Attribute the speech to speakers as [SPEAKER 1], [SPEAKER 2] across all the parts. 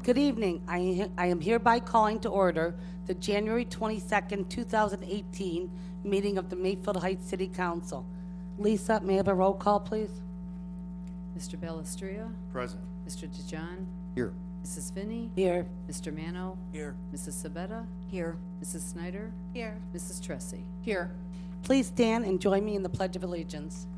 [SPEAKER 1] Good evening. I am hereby calling to order the January 22nd, 2018 meeting of the Mayfield Heights City Council. Lisa, may I have a roll call, please?
[SPEAKER 2] Mr. Ballestria,
[SPEAKER 3] Present.
[SPEAKER 2] Mr. DeJohn,
[SPEAKER 3] Here.
[SPEAKER 2] Mrs. Finney,
[SPEAKER 1] Here.
[SPEAKER 2] Mr. Mano,
[SPEAKER 3] Here.
[SPEAKER 2] Mrs. Sabetta,
[SPEAKER 4] Here.
[SPEAKER 2] Mrs. Snyder,
[SPEAKER 4] Here.
[SPEAKER 2] Mrs. Tressi.
[SPEAKER 4] Here.
[SPEAKER 1] Please stand and join me in the Pledge of Allegiance.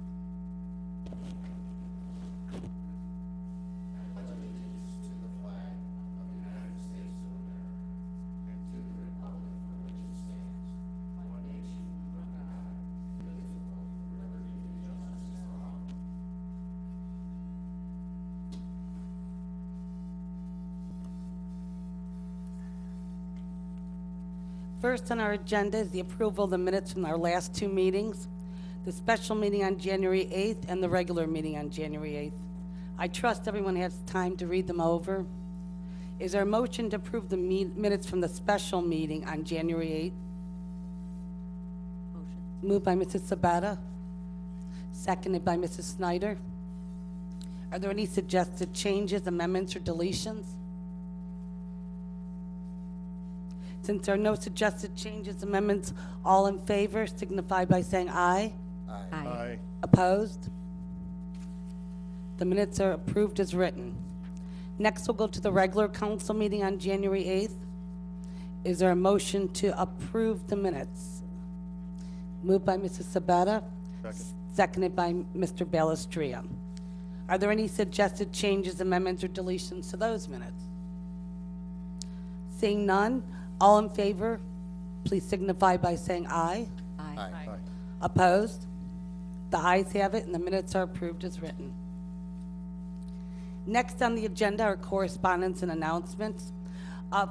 [SPEAKER 1] First on our agenda is the approval of the minutes from our last two meetings, the special meeting on January 8th and the regular meeting on January 8th. I trust everyone has time to read them over. Is there a motion to approve the minutes from the special meeting on January 8th?
[SPEAKER 4] Motion.
[SPEAKER 1] Moved by Mrs. Sabetta, seconded by Mrs. Snyder. Are there any suggested changes, amendments, or deletions? Since there are no suggested changes, amendments, all in favor signify by saying aye.
[SPEAKER 4] Aye.
[SPEAKER 1] Opposed? The minutes are approved as written. Next, we'll go to the regular council meeting on January 8th. Is there a motion to approve the minutes? Moved by Mrs. Sabetta.
[SPEAKER 3] Second.
[SPEAKER 1] Seconded by Mr. Ballestria. Are there any suggested changes, amendments, or deletions to those minutes? Seeing none, all in favor, please signify by saying aye.
[SPEAKER 4] Aye.
[SPEAKER 1] Opposed? The ayes have it, and the minutes are approved as written. Next on the agenda are correspondence and announcements.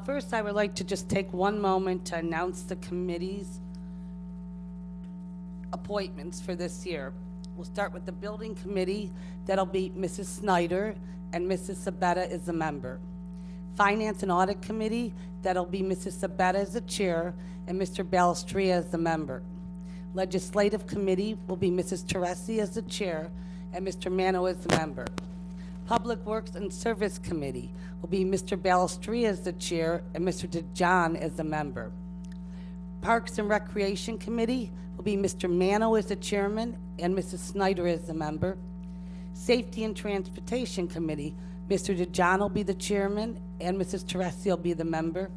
[SPEAKER 1] First, I would like to just take one moment to announce the committee's appointments for this year. We'll start with the building committee. That'll be Mrs. Snyder, and Mrs. Sabetta is a member. Finance and Audit Committee, that'll be Mrs. Sabetta as the chair and Mr. Ballestria as the member. Legislative Committee will be Mrs. Tressi as the chair and Mr. Mano as the member. Public Works and Service Committee will be Mr. Ballestria as the chair and Mr. DeJohn as the member. Parks and Recreation Committee will be Mr. Mano as the chairman and Mrs. Snyder as the member. Safety and Transportation Committee, Mr. DeJohn will be the chairman and Mrs. Tressi will be the member.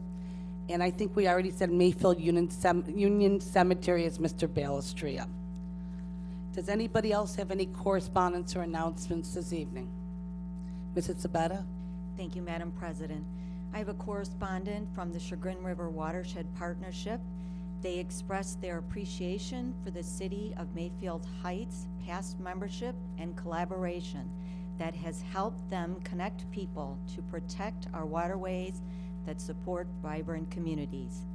[SPEAKER 1] And I think we already said Mayfield Union Cemetery is Mr. Ballestria. Does anybody else have any correspondence or announcements this evening? Mrs. Sabetta?
[SPEAKER 4] Thank you, Madam President. I have a correspondent from the Chagrin River Watershed Partnership. They expressed their appreciation for the City of Mayfield Heights' past membership and collaboration that has helped them connect people to protect our waterways that support vibrant communities,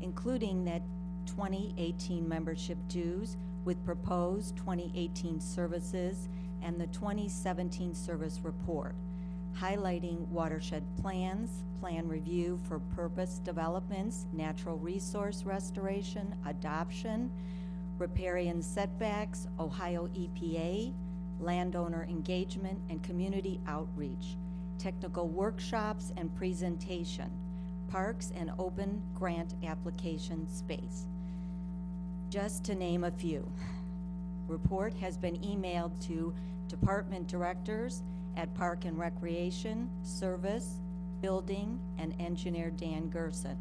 [SPEAKER 4] including that 2018 membership dues with proposed 2018 services and the 2017 service report, highlighting watershed plans, plan review for purpose developments, natural resource restoration, adoption, riparian setbacks, Ohio EPA, landowner engagement, and community outreach, technical workshops and presentation, parks and open grant application space. Just to name a few. Report has been emailed to department directors at Park and Recreation, Service, Building, and Engineer Dan Gerson.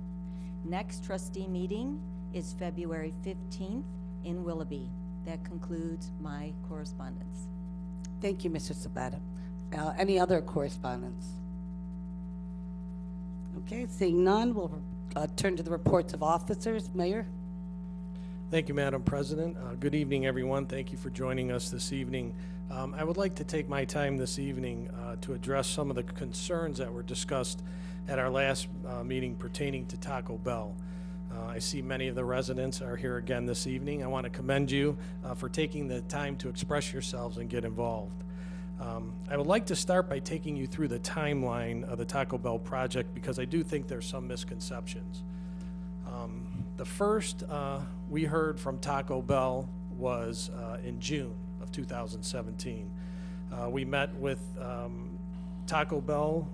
[SPEAKER 4] Next trustee meeting is February 15th in Willoughby. That concludes my correspondence.
[SPEAKER 1] Thank you, Mr. Sabetta. Any other correspondence? Okay, seeing none, we'll turn to the reports of officers. Mayor?
[SPEAKER 5] Thank you, Madam President. Good evening, everyone. Thank you for joining us this evening. I would like to take my time this evening to address some of the concerns that were discussed at our last meeting pertaining to Taco Bell. I see many of the residents are here again this evening. I want to commend you for taking the time to express yourselves and get involved. I would like to start by taking you through the timeline of the Taco Bell project because I do think there's some misconceptions. The first we heard from Taco Bell was in June of 2017. We met with Taco Bell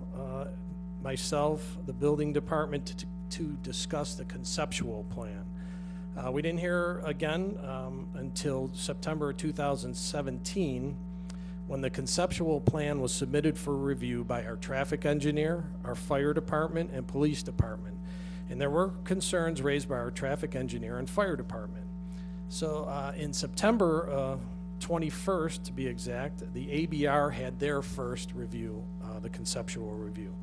[SPEAKER 5] myself, the building department to discuss the conceptual plan. We didn't hear again until September 2017, when the conceptual plan was submitted for review by our traffic engineer, our fire department, and police department. And there were concerns raised by our traffic engineer and fire department. So in September 21st, to be exact, the ABR had their first review, the conceptual review.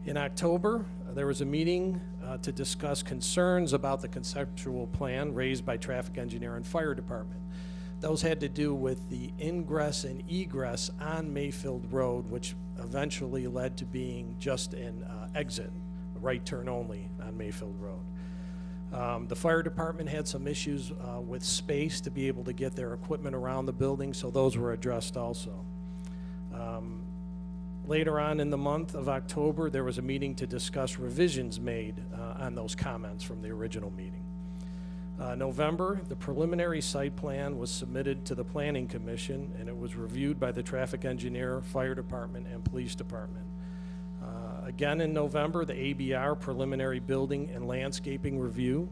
[SPEAKER 5] In October, there was a meeting to discuss concerns about the conceptual plan raised by traffic engineer and fire department. Those had to do with the ingress and egress on Mayfield Road, which eventually led to being just an exit, right turn only on Mayfield Road. The fire department had some issues with space to be able to get their equipment around the building, so those were addressed also. Later on in the month of October, there was a meeting to discuss revisions made on those comments from the original meeting. November, the preliminary site plan was submitted to the Planning Commission, and it was reviewed by the traffic engineer, fire department, and police department. Again in November, the ABR preliminary building and landscaping review.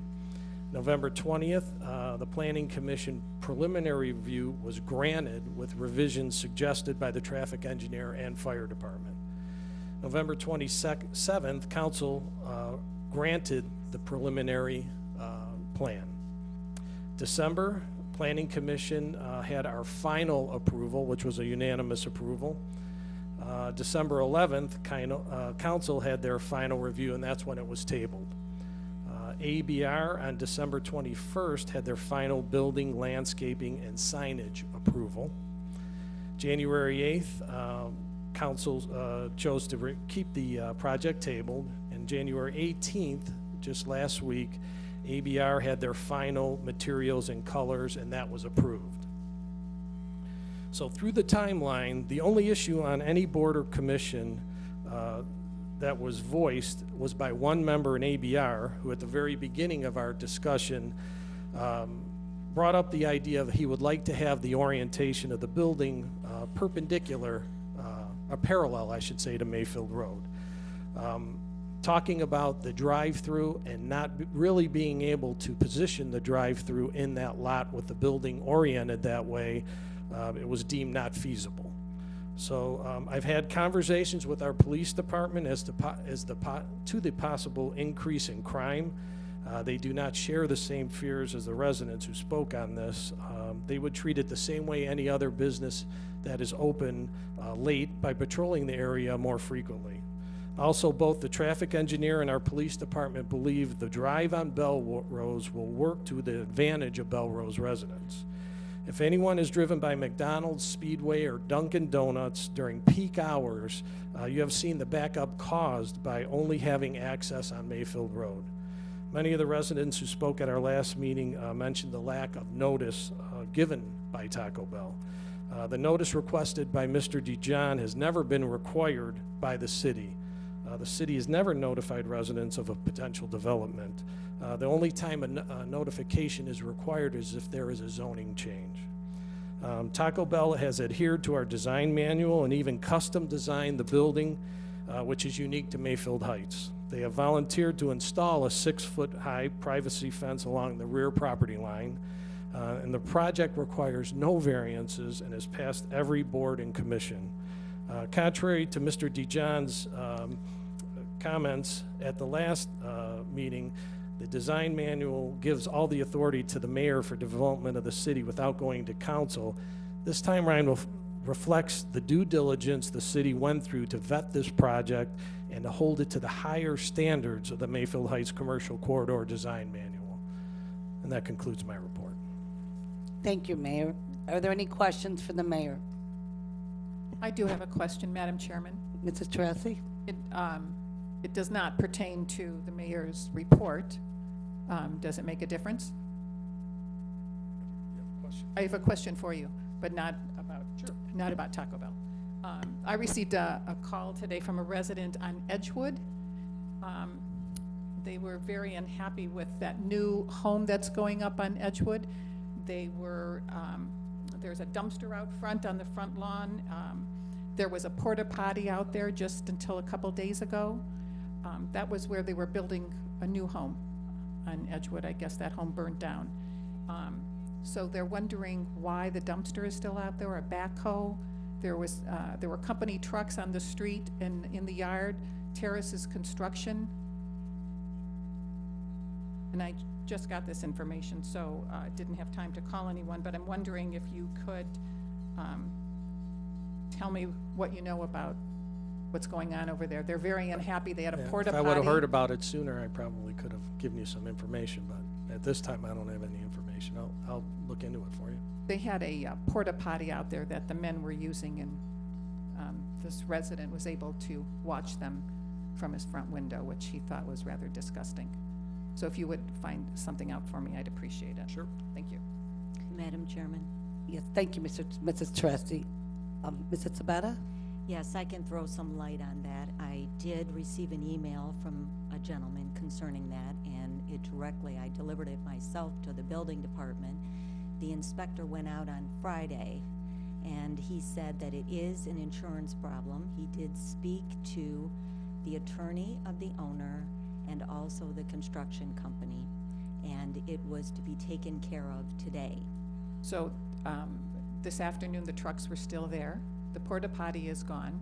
[SPEAKER 5] November 20th, the Planning Commission preliminary review was granted with revisions suggested by the traffic engineer and fire department. November 27th, council granted the preliminary plan. December, Planning Commission had our final approval, which was a unanimous approval. December 11th, council had their final review, and that's when it was tabled. ABR on December 21st had their final building, landscaping, and signage approval. January 8th, council chose to keep the project tabled, and January 18th, just last week, ABR had their final materials and colors, and that was approved. So through the timeline, the only issue on any board or commission that was voiced was by one member in ABR, who at the very beginning of our discussion brought up the idea that he would like to have the orientation of the building perpendicular, or parallel, I should say, to Mayfield Road. Talking about the drive-through and not really being able to position the drive-through in that lot with the building oriented that way, it was deemed not feasible. So I've had conversations with our police department as to the possible increase in crime. They do not share the same fears as the residents who spoke on this. They would treat it the same way any other business that is open late by patrolling the area more frequently. Also, both the traffic engineer and our police department believe the drive on Belrose will work to the advantage of Belrose residents. If anyone is driven by McDonald's, Speedway, or Dunkin' Donuts during peak hours, you have seen the backup caused by only having access on Mayfield Road. Many of the residents who spoke at our last meeting mentioned the lack of notice given by Taco Bell. The notice requested by Mr. DeJohn has never been required by the city. The city has never notified residents of a potential development. The only time a notification is required is if there is a zoning change. Taco Bell has adhered to our design manual and even custom designed the building, which is unique to Mayfield Heights. They have volunteered to install a 6-foot-high privacy fence along the rear property line, and the project requires no variances and has passed every board and commission. Contrary to Mr. DeJohn's comments at the last meeting, the design manual gives all the authority to the mayor for development of the city without going to council. This time around reflects the due diligence the city went through to vet this project and to hold it to the higher standards of the Mayfield Heights Commercial Corridor Design Manual. And that concludes my report.
[SPEAKER 1] Thank you, Mayor. Are there any questions for the mayor?
[SPEAKER 3] I do have a question, Madam Chairman.
[SPEAKER 1] Mrs. Teresi?
[SPEAKER 3] It does not pertain to the mayor's report. Does it make a difference? I have a question for you, but not about Taco Bell. I received a call today from a resident on Edgewood. They were very unhappy with that new home that's going up on Edgewood. They were, there's a dumpster out front on the front lawn. There was a porta potty out there just until a couple days ago. That was where they were building a new home on Edgewood. I guess that home burned down. So they're wondering why the dumpster is still out there, a backhoe. There were company trucks on the street and in the yard. Terrace's Construction. And I just got this information, so didn't have time to call anyone, but I'm wondering if you could tell me what you know about what's going on over there. They're very unhappy. They had a
[SPEAKER 5] Yeah,
[SPEAKER 3] porta
[SPEAKER 5] if
[SPEAKER 3] potty.
[SPEAKER 5] I would have heard about it sooner, I probably could have given you some information, but at this time, I don't have any information. I'll look into it for you.
[SPEAKER 3] They had a porta potty out there that the men were using, and this resident was able to watch them from his front window, which he thought was rather disgusting. So if you would find something out for me, I'd appreciate it.
[SPEAKER 5] Sure.
[SPEAKER 3] Thank you.
[SPEAKER 4] Madam Chairman?
[SPEAKER 1] Yes, thank you, Mrs. Teresi. Mrs. Sabetta?
[SPEAKER 4] Yes, I can throw some light on that. I did receive an email from a gentleman concerning that, and I delivered it myself to the building department. The inspector went out on Friday, and he said that it is an insurance problem. He did speak to the attorney of the owner and also the construction company, and it was to be taken care of today.
[SPEAKER 3] So this afternoon, the trucks were still there. The porta potty is gone,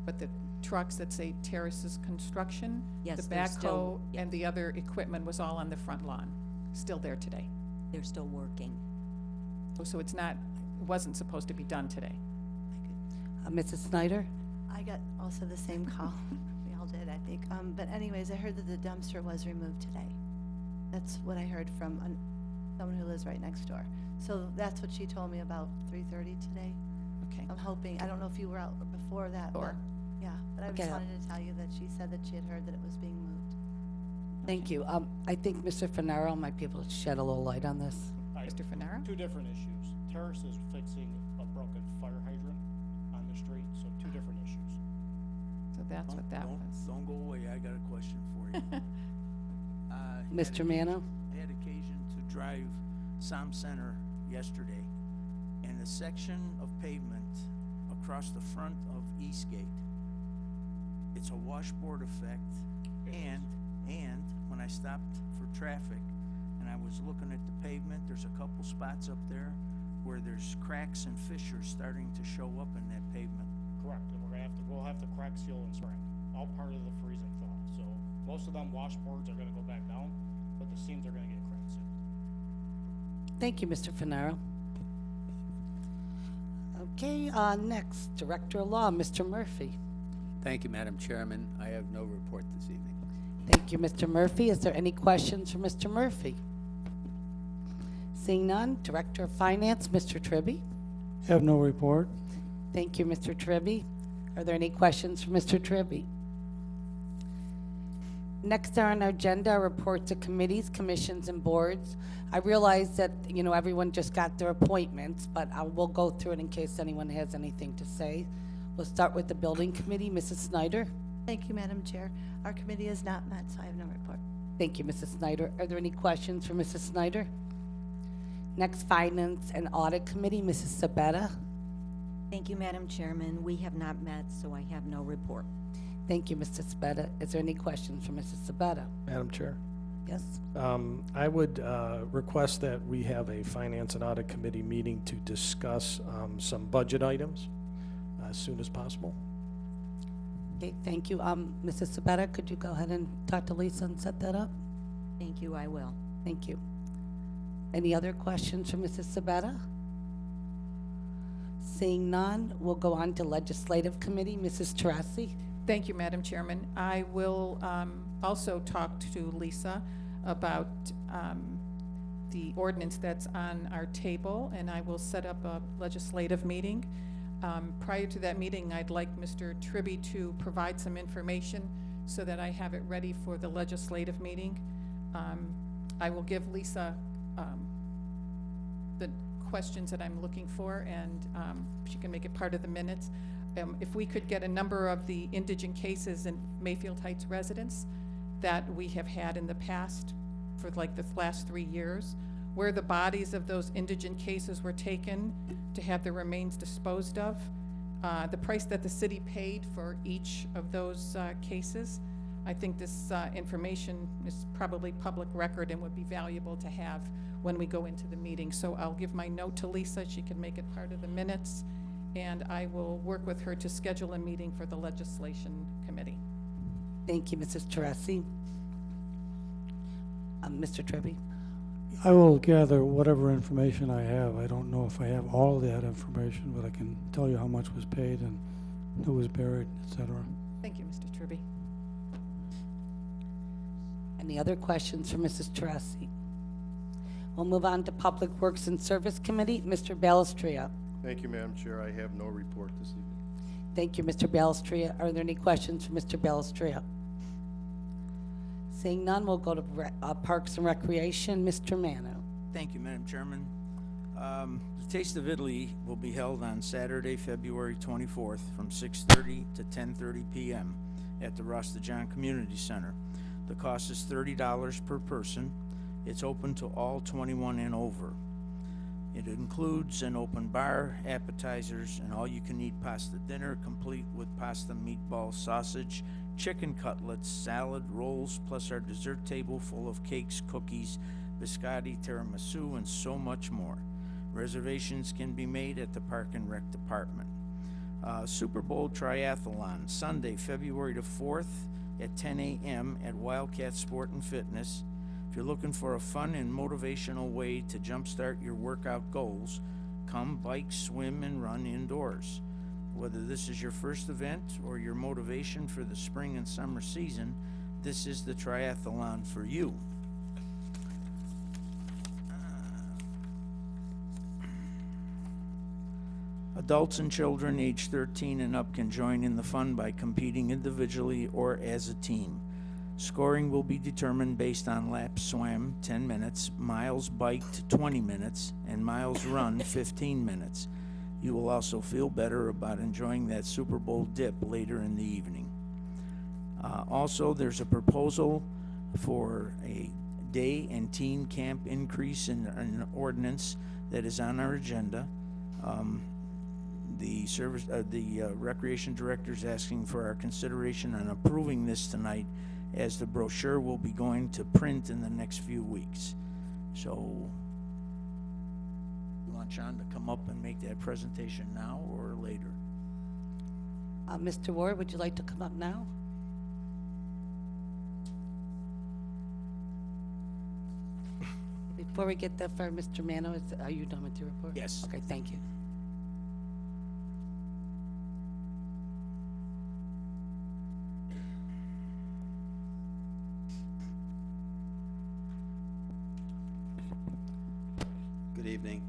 [SPEAKER 3] but the trucks that say Terrace's Construction,
[SPEAKER 4] Yes,
[SPEAKER 3] the
[SPEAKER 4] they're still-
[SPEAKER 3] backhoe, and the other equipment was all on the front lawn, still there today.
[SPEAKER 4] They're still working.
[SPEAKER 3] Oh, so it wasn't supposed to be done today.
[SPEAKER 1] Mrs. Snyder?
[SPEAKER 6] I got also the same call. We all did, I think. But anyways, I heard that the dumpster was removed today. That's what I heard from someone who lives right next door. So that's what she told me about 3:30 today.
[SPEAKER 3] Okay.
[SPEAKER 6] I'm hoping, I don't know if you were out before that, but,
[SPEAKER 3] Sure.
[SPEAKER 6] yeah. But I
[SPEAKER 1] Okay.
[SPEAKER 6] just wanted to tell you that she said that she had heard that it was being moved.
[SPEAKER 1] Thank you. I think Mr. Fenaro might be able to shed a little light on this.
[SPEAKER 3] Mr. Fenaro?
[SPEAKER 7] Two different issues. Terrace is fixing a broken fire hydrant on the street, so two different issues.
[SPEAKER 3] So that's what that was.
[SPEAKER 8] Don't go away, I got a question for you.
[SPEAKER 1] Mr. Mano?
[SPEAKER 8] I had occasion to drive Som Center yesterday, and the section of pavement across the front of Eastgate, it's a washboard effect, and when I stopped for traffic, and I was looking at the pavement, there's a couple spots up there where there's cracks and fissures starting to show up in that pavement.
[SPEAKER 7] Correct, and we'll have to crack seal in spring, all part of the freezing thaw. So most of them washboards are gonna go back down, but the seams are gonna get cracked soon.
[SPEAKER 1] Thank you, Mr. Fenaro. Okay, next, Director of Law, Mr. Murphy.
[SPEAKER 9] Thank you, Madam Chairman. I have no report this evening.
[SPEAKER 1] Thank you, Mr. Murphy. Is there any questions for Mr. Murphy? Seeing none, Director of Finance, Mr. Tribby.
[SPEAKER 10] Have no report.
[SPEAKER 1] Thank you, Mr. Tribby. Are there any questions for Mr. Tribby? Next on our agenda are reports of committees, commissions, and boards. I realize that, everyone just got their appointments, but I will go through it in case anyone has anything to say. We'll start with the Building Committee. Mrs. Snyder?
[SPEAKER 6] Thank you, Madam Chair. Our committee is not met, so I have no report.
[SPEAKER 1] Thank you, Mrs. Snyder. Are there any questions for Mrs. Snyder? Next, Finance and Audit Committee, Mrs. Sabetta.
[SPEAKER 4] Thank you, Madam Chairman. We have not met, so I have no report.
[SPEAKER 1] Thank you, Mr. Sabetta. Is there any questions for Mrs. Sabetta?
[SPEAKER 5] Madam Chair?
[SPEAKER 1] Yes?
[SPEAKER 5] I would request that we have a Finance and Audit Committee meeting to discuss some budget items as soon as possible.
[SPEAKER 1] Okay, thank you. Mrs. Sabetta, could you go ahead and talk to Lisa and set that up?
[SPEAKER 4] Thank you, I will.
[SPEAKER 1] Thank you. Any other questions for Mrs. Sabetta? Seeing none, we'll go on to Legislative Committee. Mrs. Teresi?
[SPEAKER 3] Thank you, Madam Chairman. I will also talk to Lisa about the ordinance that's on our table, and I will set up a legislative meeting. Prior to that meeting, I'd like Mr. Tribby to provide some information so that I have it ready for the legislative meeting. I will give Lisa the questions that I'm looking for, and she can make it part of the minutes. If we could get a number of the indigent cases in Mayfield Heights residents that we have had in the past for like the last 3 years, where the bodies of those indigent cases were taken to have their remains disposed of, the price that the city paid for each of those cases. I think this information is probably public record and would be valuable to have when we go into the meeting. So I'll give my note to Lisa. She can make it part of the minutes, and I will work with her to schedule a meeting for the legislation committee.
[SPEAKER 1] Thank you, Mrs. Teresi. Mr. Tribby?
[SPEAKER 10] I will gather whatever information I have. I don't know if I have all that information, but I can tell you how much was paid and who was buried, etc.
[SPEAKER 3] Thank you, Mr. Tribby.
[SPEAKER 1] Any other questions for Mrs. Teresi? We'll move on to Public Works and Service Committee. Mr. Balestria.
[SPEAKER 11] Thank you, Madam Chair. I have no report this evening.
[SPEAKER 1] Thank you, Mr. Balestria. Are there any questions for Mr. Balestria? Seeing none, we'll go to Parks and Recreation. Mr. Mano.
[SPEAKER 8] Thank you, Madam Chairman. The Taste of Italy will be held on Saturday, February 24th from 6:30 to 10:30 p.m. at the Rasta John Community Center. The cost is $30 per person. It's open to all 21 and over. It includes an open bar, appetizers, and all-you-can-eat pasta dinner, complete with pasta, meatball, sausage, chicken cutlets, salad, rolls, plus our dessert table full of cakes, cookies, biscotti, tiramisu, and so much more. Reservations can be made at the Park and Rec Department. Super Bowl Triathlon, Sunday, February the 4th at 10 a.m. at Wildcat Sport and Fitness. If you're looking for a fun and motivational way to jumpstart your workout goals, come bike, swim, and run indoors. Whether this is your first event or your motivation for the spring and summer season, this is the triathlon for you. Adults and children aged 13 and up can join in the fun by competing individually or as a team. Scoring will be determined based on laps swam 10 minutes, miles biked 20 minutes, and miles run 15 minutes. You will also feel better about enjoying that Super Bowl dip later in the evening. Also, there's a proposal for a day and teen camp increase in an ordinance that is on our agenda. The Recreation Director is asking for our consideration on approving this tonight, as the brochure will be going to print in the next few weeks. So, you want John to come up and make that presentation now or later?
[SPEAKER 1] Mr. Ward, would you like to come up now? Before we get that far, Mr. Mano, are you done with your report?
[SPEAKER 8] Yes.
[SPEAKER 1] Okay, thank you.
[SPEAKER 12] Good evening.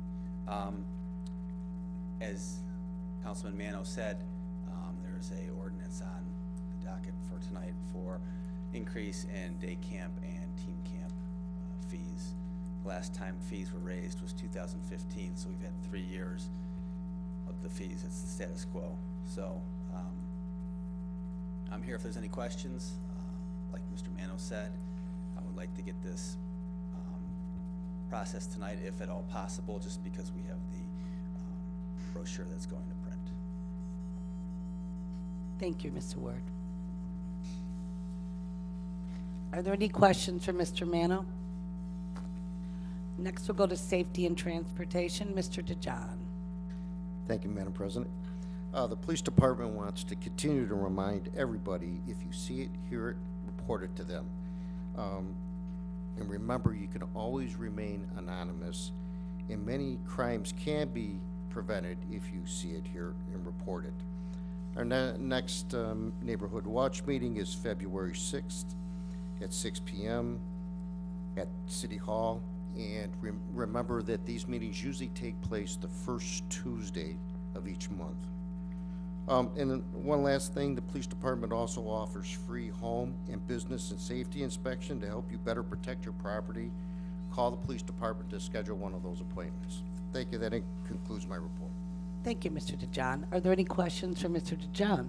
[SPEAKER 12] As Councilman Mano said, there's a ordinance on the docket for tonight for increase in day camp and teen camp fees. Last time fees were raised was 2015, so we've had 3 years of the fees. It's the status quo. So I'm here if there's any questions. Like Mr. Mano said, I would like to get this process tonight, if at all possible, just because we have the brochure that's going to print.
[SPEAKER 1] Thank you, Mr. Ward. Are there any questions for Mr. Mano? Next, we'll go to Safety and Transportation. Mr. DeJohn.
[SPEAKER 13] Thank you, Madam President. The police department wants to continue to remind everybody, if you see it, hear it, report it to them. And remember, you can always remain anonymous, and many crimes can be prevented if you see it, hear it, and report it. Our next Neighborhood Watch meeting is February 6th at 6 p.m. at City Hall. And remember that these meetings usually take place the first Tuesday of each month. And then one last thing, the police department also offers free home and business and safety inspection to help you better protect your property. Call the police department to schedule one of those appointments. Thank you. That concludes my report.
[SPEAKER 1] Thank you, Mr. DeJohn. Are there any questions for Mr. DeJohn?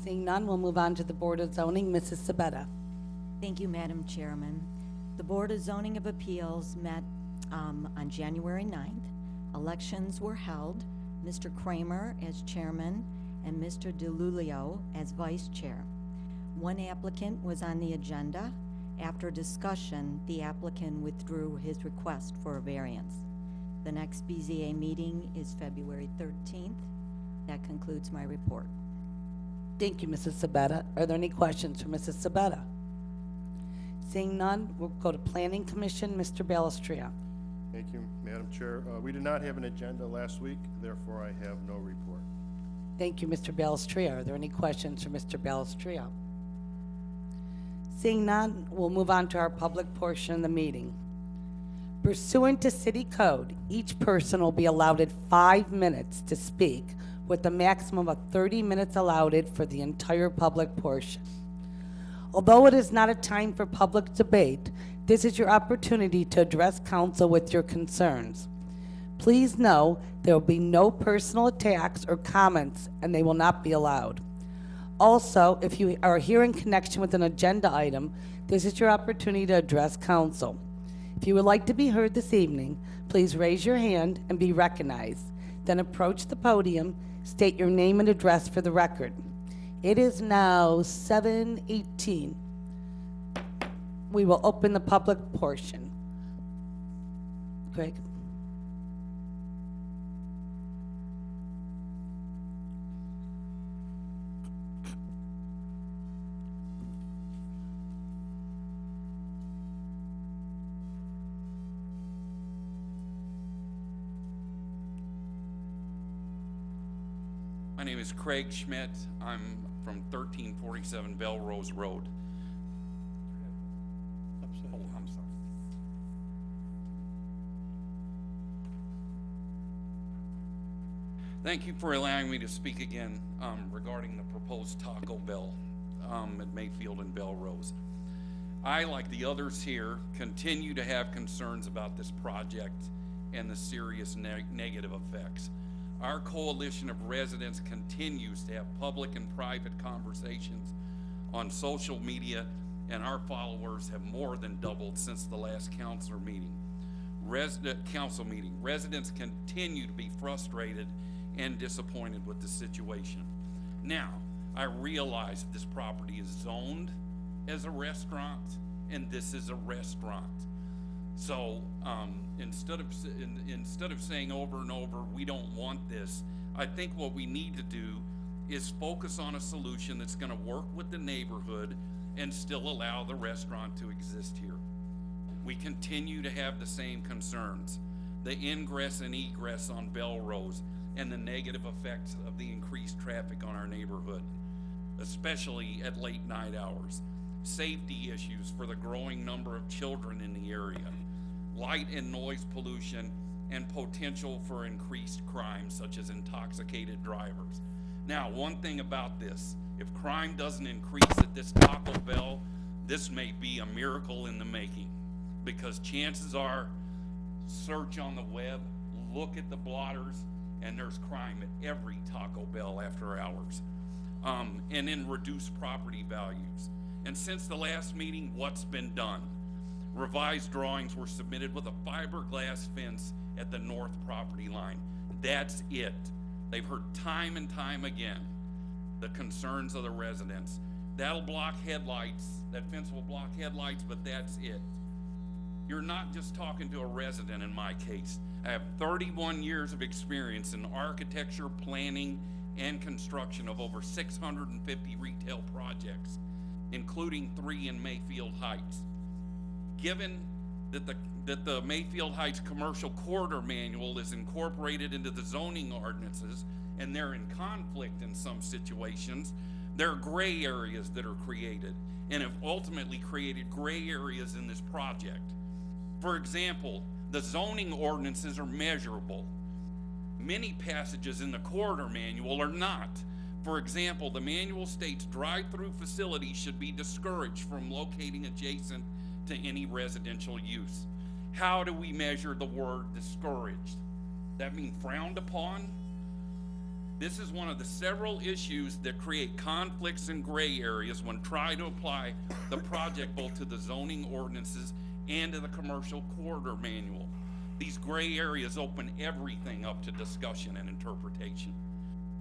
[SPEAKER 1] Seeing none, we'll move on to the Board of Zoning. Mrs. Sabetta.
[SPEAKER 4] Thank you, Madam Chairman. The Board of Zoning of Appeals met on January 9th. Elections were held. Mr. Kramer as chairman, and Mr. DeLulio as vice chair. One applicant was on the agenda. After discussion, the applicant withdrew his request for a variance. The next BZA meeting is February 13th. That concludes my report.
[SPEAKER 1] Thank you, Mrs. Sabetta. Are there any questions for Mrs. Sabetta? Seeing none, we'll go to Planning Commission, Mr. Balestria.
[SPEAKER 11] Thank you, Madam Chair. We did not have an agenda last week, therefore I have no report.
[SPEAKER 1] Thank you, Mr. Balestria. Are there any questions for Mr. Balestria? Seeing none, we'll move on to our public portion of the meeting. Pursuant to City Code, each person will be allowed 5 minutes to speak, with a maximum of 30 minutes allowed for the entire public portion. Although it is not a time for public debate, this is your opportunity to address council with your concerns. Please know there will be no personal attacks or comments, and they will not be allowed. Also, if you are here in connection with an agenda item, this is your opportunity to address council. If you would like to be heard this evening, please raise your hand and be recognized. Then approach the podium, state your name and address for the record. It is now 7:18. We will open the public portion. Greg?
[SPEAKER 14] My name is Craig Schmidt. I'm from 1347 Belrose Road. Oh, I'm sorry. Thank you for allowing me to speak again regarding the proposed Taco Bell at Mayfield and Belrose. I, like the others here, continue to have concerns about this project and the serious negative effects. Our coalition of residents continues to have public and private conversations on social media, and our followers have more than doubled since the last council meeting. Residents continue to be frustrated and disappointed with the situation. Now, I realize that this property is zoned as a restaurant, and this is a restaurant. So instead of saying over and over, we don't want this, I think what we need to do is focus on a solution that's going to work with the neighborhood and still allow the restaurant to exist here. We continue to have the same concerns, the ingress and egress on Belrose and the negative effects of the increased traffic on our neighborhood, especially at late night hours, safety issues for the growing number of children in the area, light and noise pollution, and potential for increased crime, such as intoxicated drivers. Now, one thing about this, if crime doesn't increase at this Taco Bell, this may be a miracle in the making, because chances are, search on the web, look at the blotters, and there's crime at every Taco Bell after hours. And then reduce property values. And since the last meeting, what's been done? Revised drawings were submitted with a fiberglass fence at the north property line. That's it. They've heard time and time again the concerns of the residents. That'll block headlights. That fence will block headlights, but that's it. You're not just talking to a resident in my case. I have 31 years of experience in architecture, planning, and construction of over 650 retail projects, including 3 in Mayfield Heights. Given that the Mayfield Heights Commercial Corridor Manual is incorporated into the zoning ordinances, and they're in conflict in some situations, there are gray areas that are created and have ultimately created gray areas in this project. For example, the zoning ordinances are measurable. Many passages in the corridor manual are not. For example, the manual states drive-through facilities should be discouraged from locating adjacent to any residential use. How do we measure the word discouraged? That mean frowned upon? This is one of the several issues that create conflicts and gray areas when trying to apply the project both to the zoning ordinances and to the commercial corridor manual. These gray areas open everything up to discussion and interpretation.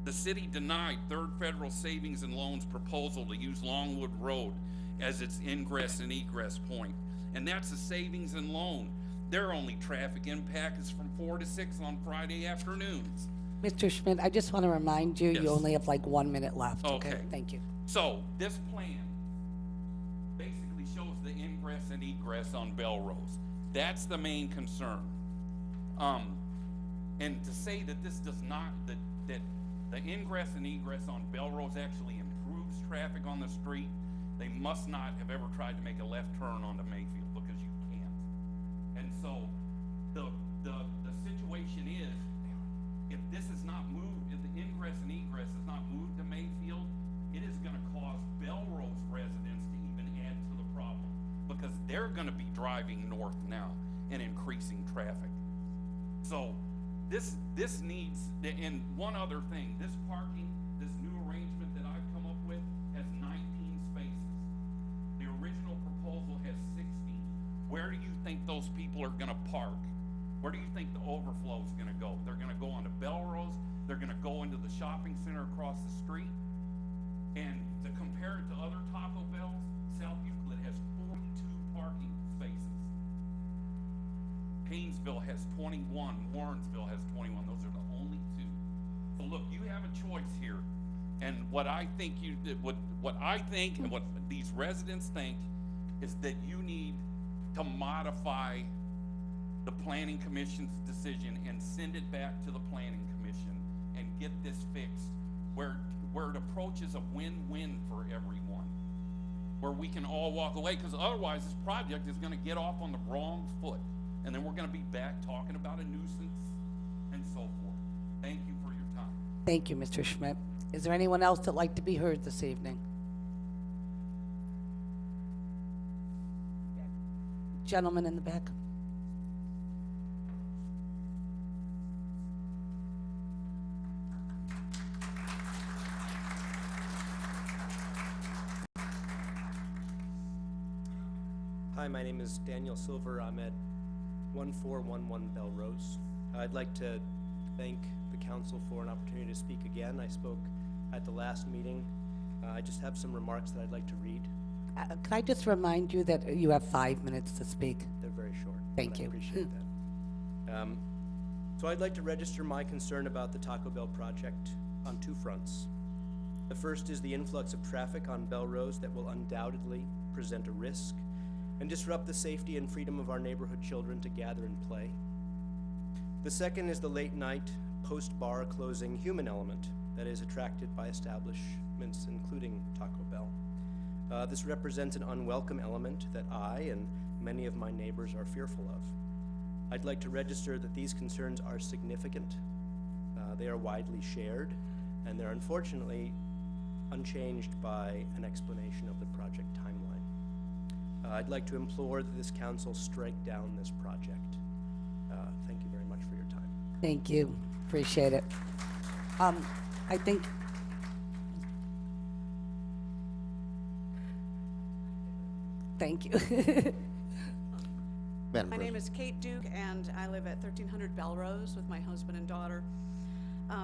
[SPEAKER 14] The city denied Third Federal Savings and Loans proposal to use Longwood Road as its ingress and egress point. And that's a savings and loan. Their only traffic impact is from 4 to 6 on Friday afternoons.
[SPEAKER 1] Mr. Schmidt, I just want to remind you,
[SPEAKER 14] Yes.
[SPEAKER 1] you only have like 1 minute left, okay?
[SPEAKER 14] Okay.
[SPEAKER 1] Thank you.
[SPEAKER 14] So this plan basically shows the ingress and egress on Belrose. That's the main concern. And to say that this does not, that the ingress and egress on Belrose actually improves traffic on the street, they must not have ever tried to make a left turn onto Mayfield, because you can't. And so the situation is, if this is not moved, if the ingress and egress is not moved to Mayfield, it is gonna cause Belrose residents to even add to the problem, because they're gonna be driving north now and increasing traffic. So this needs, and one other thing, this parking, this new arrangement that I've come up with has 19 spaces. The original proposal has 16. Where do you think those people are gonna park? Where do you think the overflow is gonna go? They're gonna go onto Belrose, they're gonna go into the shopping center across the street. And to compare it to other Taco Bells, South Euclid has 42 parking spaces. Paynesville has 21, Warrensville has 21, those are the only two. So look, you have a choice here. And what I think what I think and what these residents think is that you need to modify the planning commission's decision and send it back to the planning commission and get this fixed where it approaches a win-win for everyone, where we can all walk away, because otherwise this project is going to get off on the wrong foot, and then we're going to be back talking about a nuisance and so forth. Thank you for your time.
[SPEAKER 1] Thank you, Mr. Schmidt. Is there anyone else that'd like to be heard this evening? Gentleman in the back.
[SPEAKER 15] Hi, my name is Daniel Silver. I'm at 1411 Belrose. I'd like to thank the council for an opportunity to speak again. I spoke at the last meeting. I just have some remarks that I'd like to read.
[SPEAKER 1] Can I just remind you that you have 5 minutes to speak?
[SPEAKER 15] They're very short.
[SPEAKER 1] Thank
[SPEAKER 15] but
[SPEAKER 1] you.
[SPEAKER 15] I appreciate that. So I'd like to register my concern about the Taco Bell project on two fronts. The first is the influx of traffic on Belrose that will undoubtedly present a risk and disrupt the safety and freedom of our neighborhood children to gather and play. The second is the late night, post-bar closing human element that is attracted by establishments, including Taco Bell. This represents an unwelcome element that I and many of my neighbors are fearful of. I'd like to register that these concerns are significant, they are widely shared, and they're unfortunately unchanged by an explanation of the project timeline. I'd like to implore that this council strike down this project. Thank you very much for your time.
[SPEAKER 1] Thank you. Appreciate it. I think. Thank you.
[SPEAKER 13] Madam
[SPEAKER 16] My name
[SPEAKER 13] President.
[SPEAKER 16] is Kate Duke, and I live at 1300 Belrose with my husband and daughter.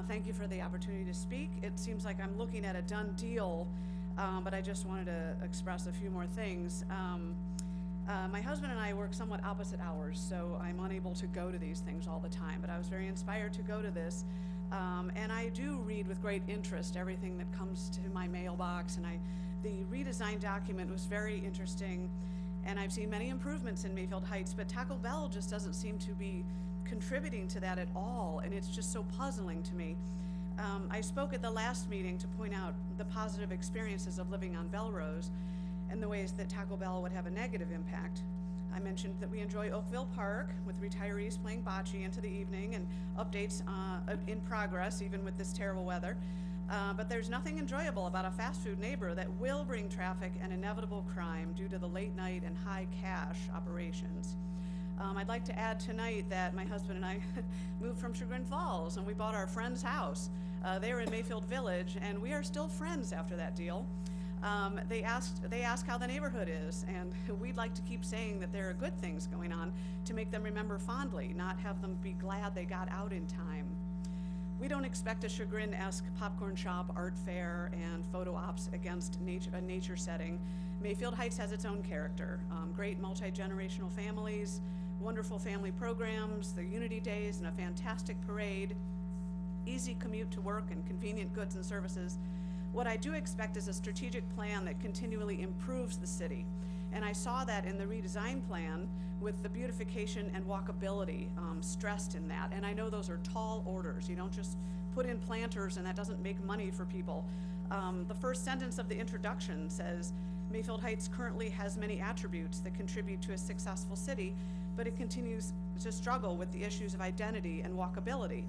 [SPEAKER 16] Thank you for the opportunity to speak. It seems like I'm looking at a done deal, but I just wanted to express a few more things. My husband and I work somewhat opposite hours, so I'm unable to go to these things all the time, but I was very inspired to go to this. And I do read with great interest everything that comes to my mailbox, and the redesigned document was very interesting, and I've seen many improvements in Mayfield Heights, but Taco Bell just doesn't seem to be contributing to that at all, and it's just so puzzling to me. I spoke at the last meeting to point out the positive experiences of living on Belrose and the ways that Taco Bell would have a negative impact. I mentioned that we enjoy Oakville Park with retirees playing bocce into the evening and updates in progress even with this terrible weather. But there's nothing enjoyable about a fast food neighbor that will bring traffic and inevitable crime due to the late night and high cash operations. I'd like to add tonight that my husband and I moved from Chagrin Falls and we bought our friend's house. They were in Mayfield Village, and we are still friends after that deal. They ask how the neighborhood is, and we'd like to keep saying that there are good things going on to make them remember fondly, not have them be glad they got out in time. We don't expect a Chagrin-esque popcorn shop, art fair, and photo ops against a nature setting. Mayfield Heights has its own character. Great multi-generational families, wonderful family programs, the Unity Days, and a fantastic parade, easy commute to work, and convenient goods and services. What I do expect is a strategic plan that continually improves the city. And I saw that in the redesign plan with the beautification and walkability stressed in that. And I know those are tall orders. You don't just put in planters and that doesn't make money for people. The first sentence of the introduction says, Mayfield Heights currently has many attributes that contribute to a successful city, but it continues to struggle with the issues of identity and walkability.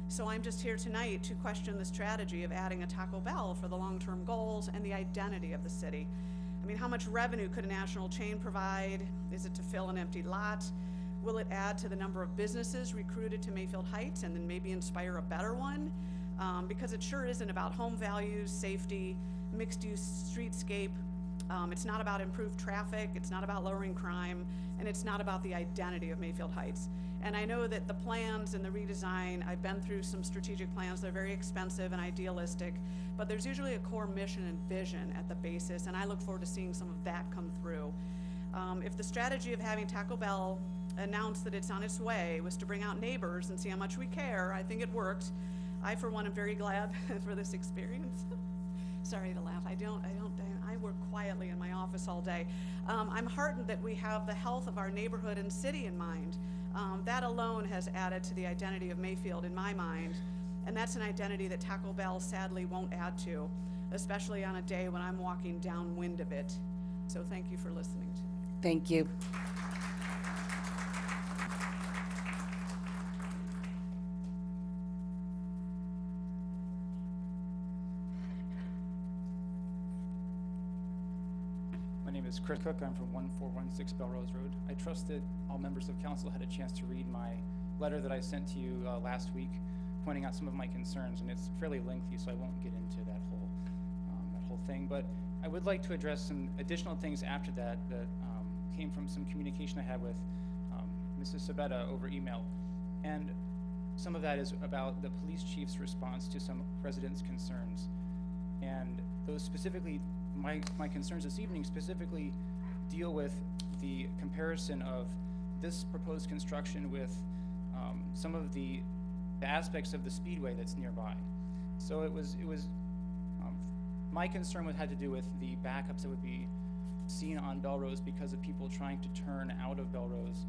[SPEAKER 16] So I'm just here tonight to question the strategy of adding a Taco Bell for the long-term goals and the identity of the city. I mean, how much revenue could a national chain provide? Is it to fill an empty lot? Will it add to the number of businesses recruited to Mayfield Heights and then maybe inspire a better one? Because it sure isn't about home values, safety, mixed-use streetscape. It's not about improved traffic, it's not about lowering crime, and it's not about the identity of Mayfield Heights. And I know that the plans and the redesign, I've been through some strategic plans, they're very expensive and idealistic, but there's usually a core mission and vision at the basis, and I look forward to seeing some of that come through. If the strategy of having Taco Bell announce that it's on its way was to bring out neighbors and see how much we care, I think it worked. I, for one, am very glad for this experience. Sorry to laugh, I work quietly in my office all day. I'm heartened that we have the health of our neighborhood and city in mind. That alone has added to the identity of Mayfield in my mind, and that's an identity that Taco Bell sadly won't add to, especially on a day when I'm walking downwind of it. So thank you for listening to me.
[SPEAKER 1] Thank you.
[SPEAKER 17] My name is Chris Cook. I'm from 1416 Belrose Road. I trust that all members of council had a chance to read my letter that I sent to you last week, pointing out some of my concerns, and it's fairly lengthy, so I won't get into that whole thing. But I would like to address some additional things after that came from some communication I had with Mrs. Sabetta over email, and some of that is about the police chief's response to some residents' concerns, and those specifically. My concerns this evening specifically deal with the comparison of this proposed construction with some of the aspects of the speedway that's nearby. So it was my concern had to do with the backups that would be seen on Belrose because of people trying to turn out of Belrose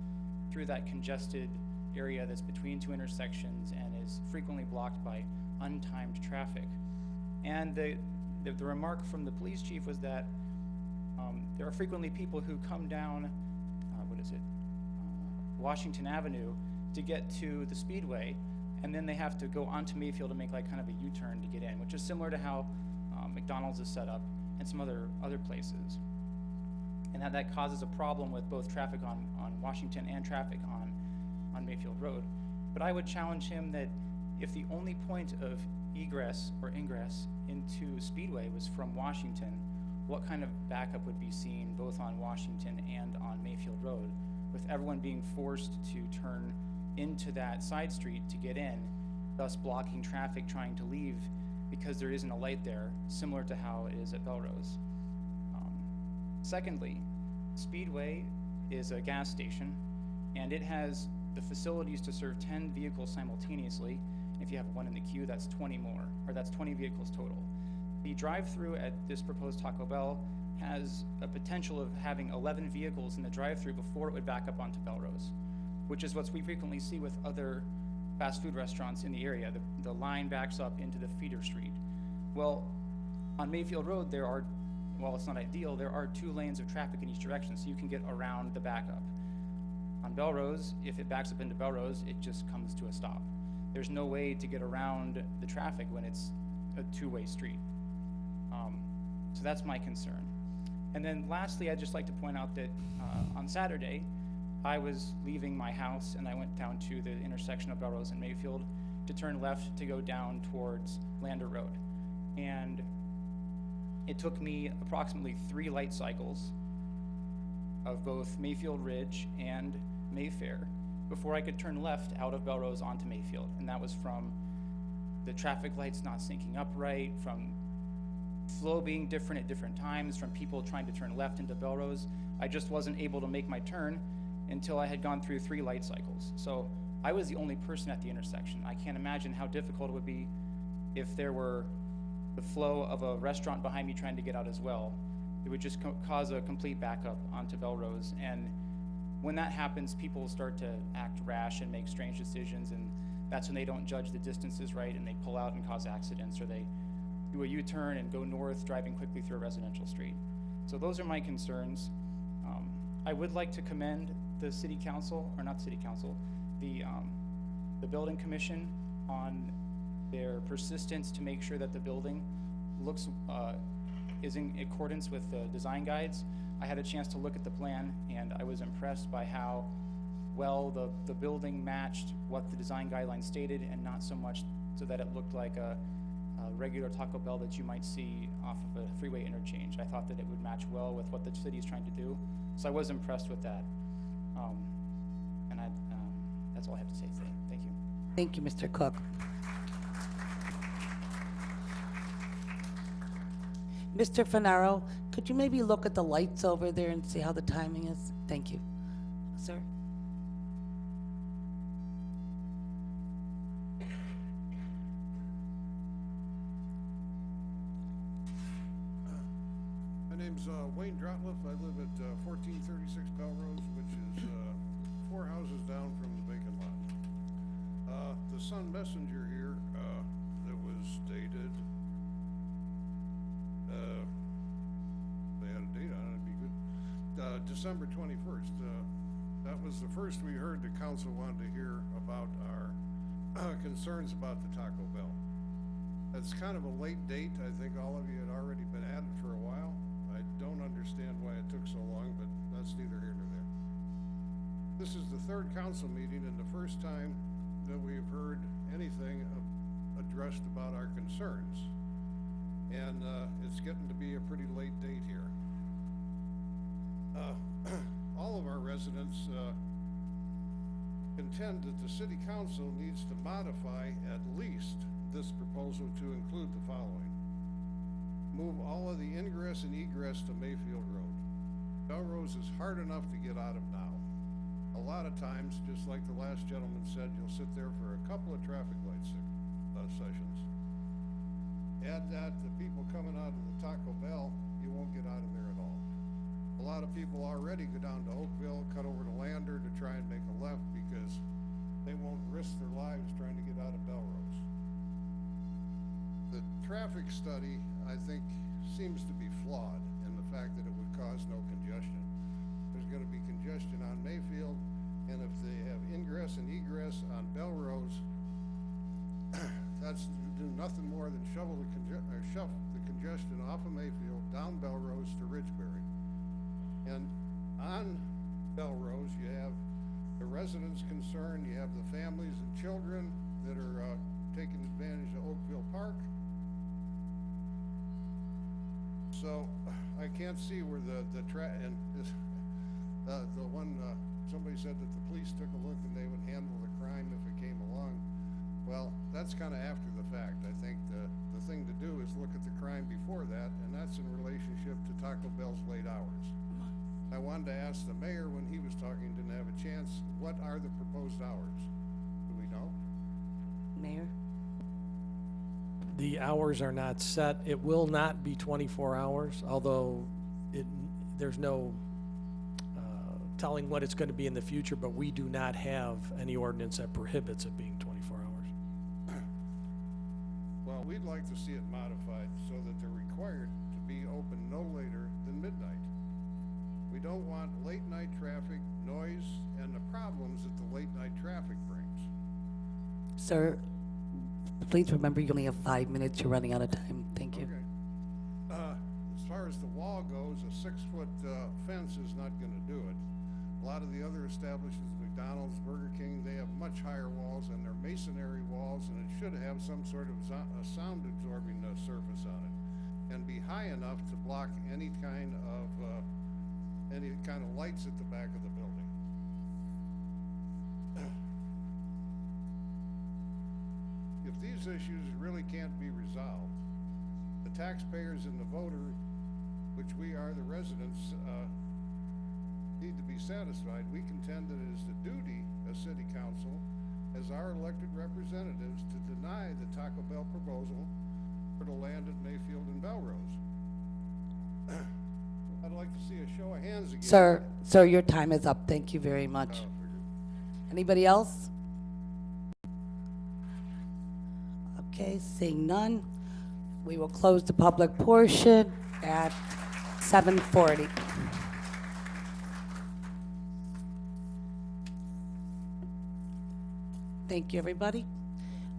[SPEAKER 17] through that congested area that's between two intersections and is frequently blocked by untimed traffic. And the remark from the police chief was that there are frequently people who come down, Washington Avenue to get to the Speedway, and then they have to go onto Mayfield to make like kind of a U-turn to get in, which is similar to how McDonald's is set up and some other places. And that causes a problem with both traffic on Washington and traffic on Mayfield Road. But I would challenge him that if the only point of egress or ingress into Speedway was from Washington, what kind of backup would be seen both on Washington and on Mayfield Road, with everyone being forced to turn into that side street to get in, thus blocking traffic trying to leave because there isn't a light there, similar to how it is at Belrose. Secondly, Speedway is a gas station, and it has the facilities to serve 10 vehicles simultaneously. If you have one in the queue, that's 20 more, or that's 20 vehicles total. The drive-through at this proposed Taco Bell has a potential of having 11 vehicles in the drive-through before it would back up onto Belrose, which is what we frequently see with other fast food restaurants in the area. The line backs up into the feeder street. Well, on Mayfield Road, while it's not ideal, there are 2 lanes of traffic in each direction, so you can get around the backup. On Belrose, if it backs up into Belrose, it just comes to a stop. There's no way to get around the traffic when it's a 2-way street. So that's my concern. And then lastly, I'd just like to point out that on Saturday, I was leaving my house and I went down to the intersection of Belrose and Mayfield to turn left to go down towards Lander Road. And It took me approximately 3 light cycles of both Mayfield Ridge and Mayfair before I could turn left out of Belrose onto Mayfield. And that was from the traffic lights not syncing up right, from flow being different at different times, from people trying to turn left into Belrose. I just wasn't able to make my turn until I had gone through 3 light cycles. So I was the only person at the intersection. I can't imagine how difficult it would be if there were the flow of a restaurant behind me trying to get out as well. It would just cause a complete backup onto Belrose. And when that happens, people start to act rash and make strange decisions, and that's when they don't judge the distances right and they pull out and cause accidents, or they do a U-turn and go north driving quickly through a residential street. So those are my concerns. I would like to commend the city council, or not city council, the building commission on their persistence to make sure that the building looks is in accordance with the design guides. I had a chance to look at the plan, and I was impressed by how well the building matched what the design guidelines stated, and not so much so that it looked like a regular Taco Bell that you might see off of a freeway interchange. I thought that it would match well with what the city is trying to do, so I was impressed with that. And that's all I have to say today. Thank you.
[SPEAKER 1] Thank you, Mr. Cook. Mr. Finaro, could you maybe look at the lights over there and see how the timing is? Thank you. Sir?
[SPEAKER 18] My name's Wayne Drotliff. I live at 1436 Belrose, which is 4 houses down from the vacant lot. The Sun Messenger here that was dated, they had a date on it, it'd be good, December 21st. That was the first we heard the council wanted to hear about our concerns about the Taco Bell. That's kind of a late date. I think all of you had already been at it for a while. I don't understand why it took so long, but that's neither here nor there. This is the 3rd council meeting and the first time that we've heard anything addressed about our concerns. And it's getting to be a pretty late date here. All of our residents contend that the city council needs to modify at least this proposal to include the following. Move all of the ingress and egress to Mayfield Road. Belrose is hard enough to get out of now. A lot of times, just like the last gentleman said, you'll sit there for a couple of traffic light sessions. Add that to people coming out of the Taco Bell, you won't get out of there at all. A lot of people already go down to Oakville, cut over to Lander to try and make a left because they won't risk their lives trying to get out of Belrose. The traffic study, I think, seems to be flawed in the fact that it would cause no congestion. There's going to be congestion on Mayfield, and if they have ingress and egress on Belrose, that's do nothing more than shove the congestion off of Mayfield, down Belrose to Ridgeberry. And on Belrose, you have the residents concerned, you have the families and children that are taking advantage of Oakville Park. So I can't see where somebody said that the police took a look and they would handle the crime if it came along. Well, that's kind of after the fact. I think the thing to do is look at the crime before that, and that's in relationship to Taco Bell's late hours. I wanted to ask the mayor when he was talking, didn't have a chance, what are the proposed hours? Do we know?
[SPEAKER 1] Mayor?
[SPEAKER 5] The hours are not set. It will not be 24 hours, although there's no telling what it's going to be in the future, but we do not have any ordinance that prohibits it being 24 hours.
[SPEAKER 18] Well, we'd like to see it modified so that they're required to be open no later than midnight. We don't want late night traffic, noise, and the problems that the late night traffic brings.
[SPEAKER 1] Sir, please remember you only have 5 minutes. You're running out of time. Thank you.
[SPEAKER 18] Okay. As far as the wall goes, a 6-foot fence is not going to do it. A lot of the other establishments, McDonald's, Burger King, they have much higher walls, and they're masonry walls, and it should have some sort of a sound absorbing surface on it. and be high enough to block any kind of lights at the back of the building. If these issues really can't be resolved, the taxpayers and the voter, which we are the residents, need to be satisfied. We contend that it is the duty of City Council as our elected representatives to deny the Taco Bell proposal for the land at Mayfield and Belrose. I'd like to see a show of hands again.
[SPEAKER 1] Sir, your time is up. Thank you very much. Anybody else? Okay, seeing none, we will close the public portion at 7:40. Thank you, everybody.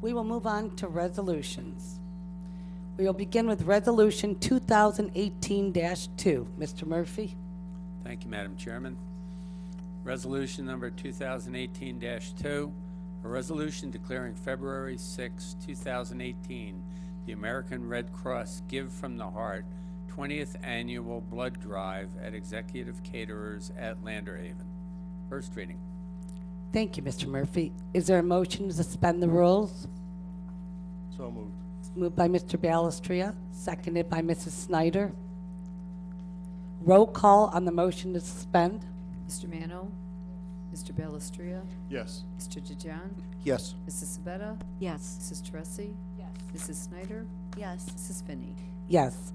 [SPEAKER 1] We will move on to resolutions. We will begin with Resolution 2018-2. Mr. Murphy?
[SPEAKER 9] Thank you, Madam Chairman. Resolution number 2018-2, a resolution declaring February 6, 2018, the American Red Cross Give from the Heart 20th Annual Blood Drive at Executive Caterers at Lander Haven. First reading.
[SPEAKER 1] Thank you, Mr. Murphy. Is there a motion to suspend the rules?
[SPEAKER 11] So moved.
[SPEAKER 1] Moved by Mr. Balestria, seconded by Mrs. Snyder. Roll call on the motion to suspend.
[SPEAKER 2] Mr. Mano? Mr. Belestria?
[SPEAKER 11] Yes.
[SPEAKER 2] Mr. DeJean?
[SPEAKER 13] Yes.
[SPEAKER 2] Mrs. Sabetta?
[SPEAKER 4] Yes.
[SPEAKER 2] Mrs. Teresi?
[SPEAKER 6] Yes.
[SPEAKER 2] Mrs. Snyder?
[SPEAKER 6] Yes.
[SPEAKER 2] Mrs. Finney?
[SPEAKER 1] Yes.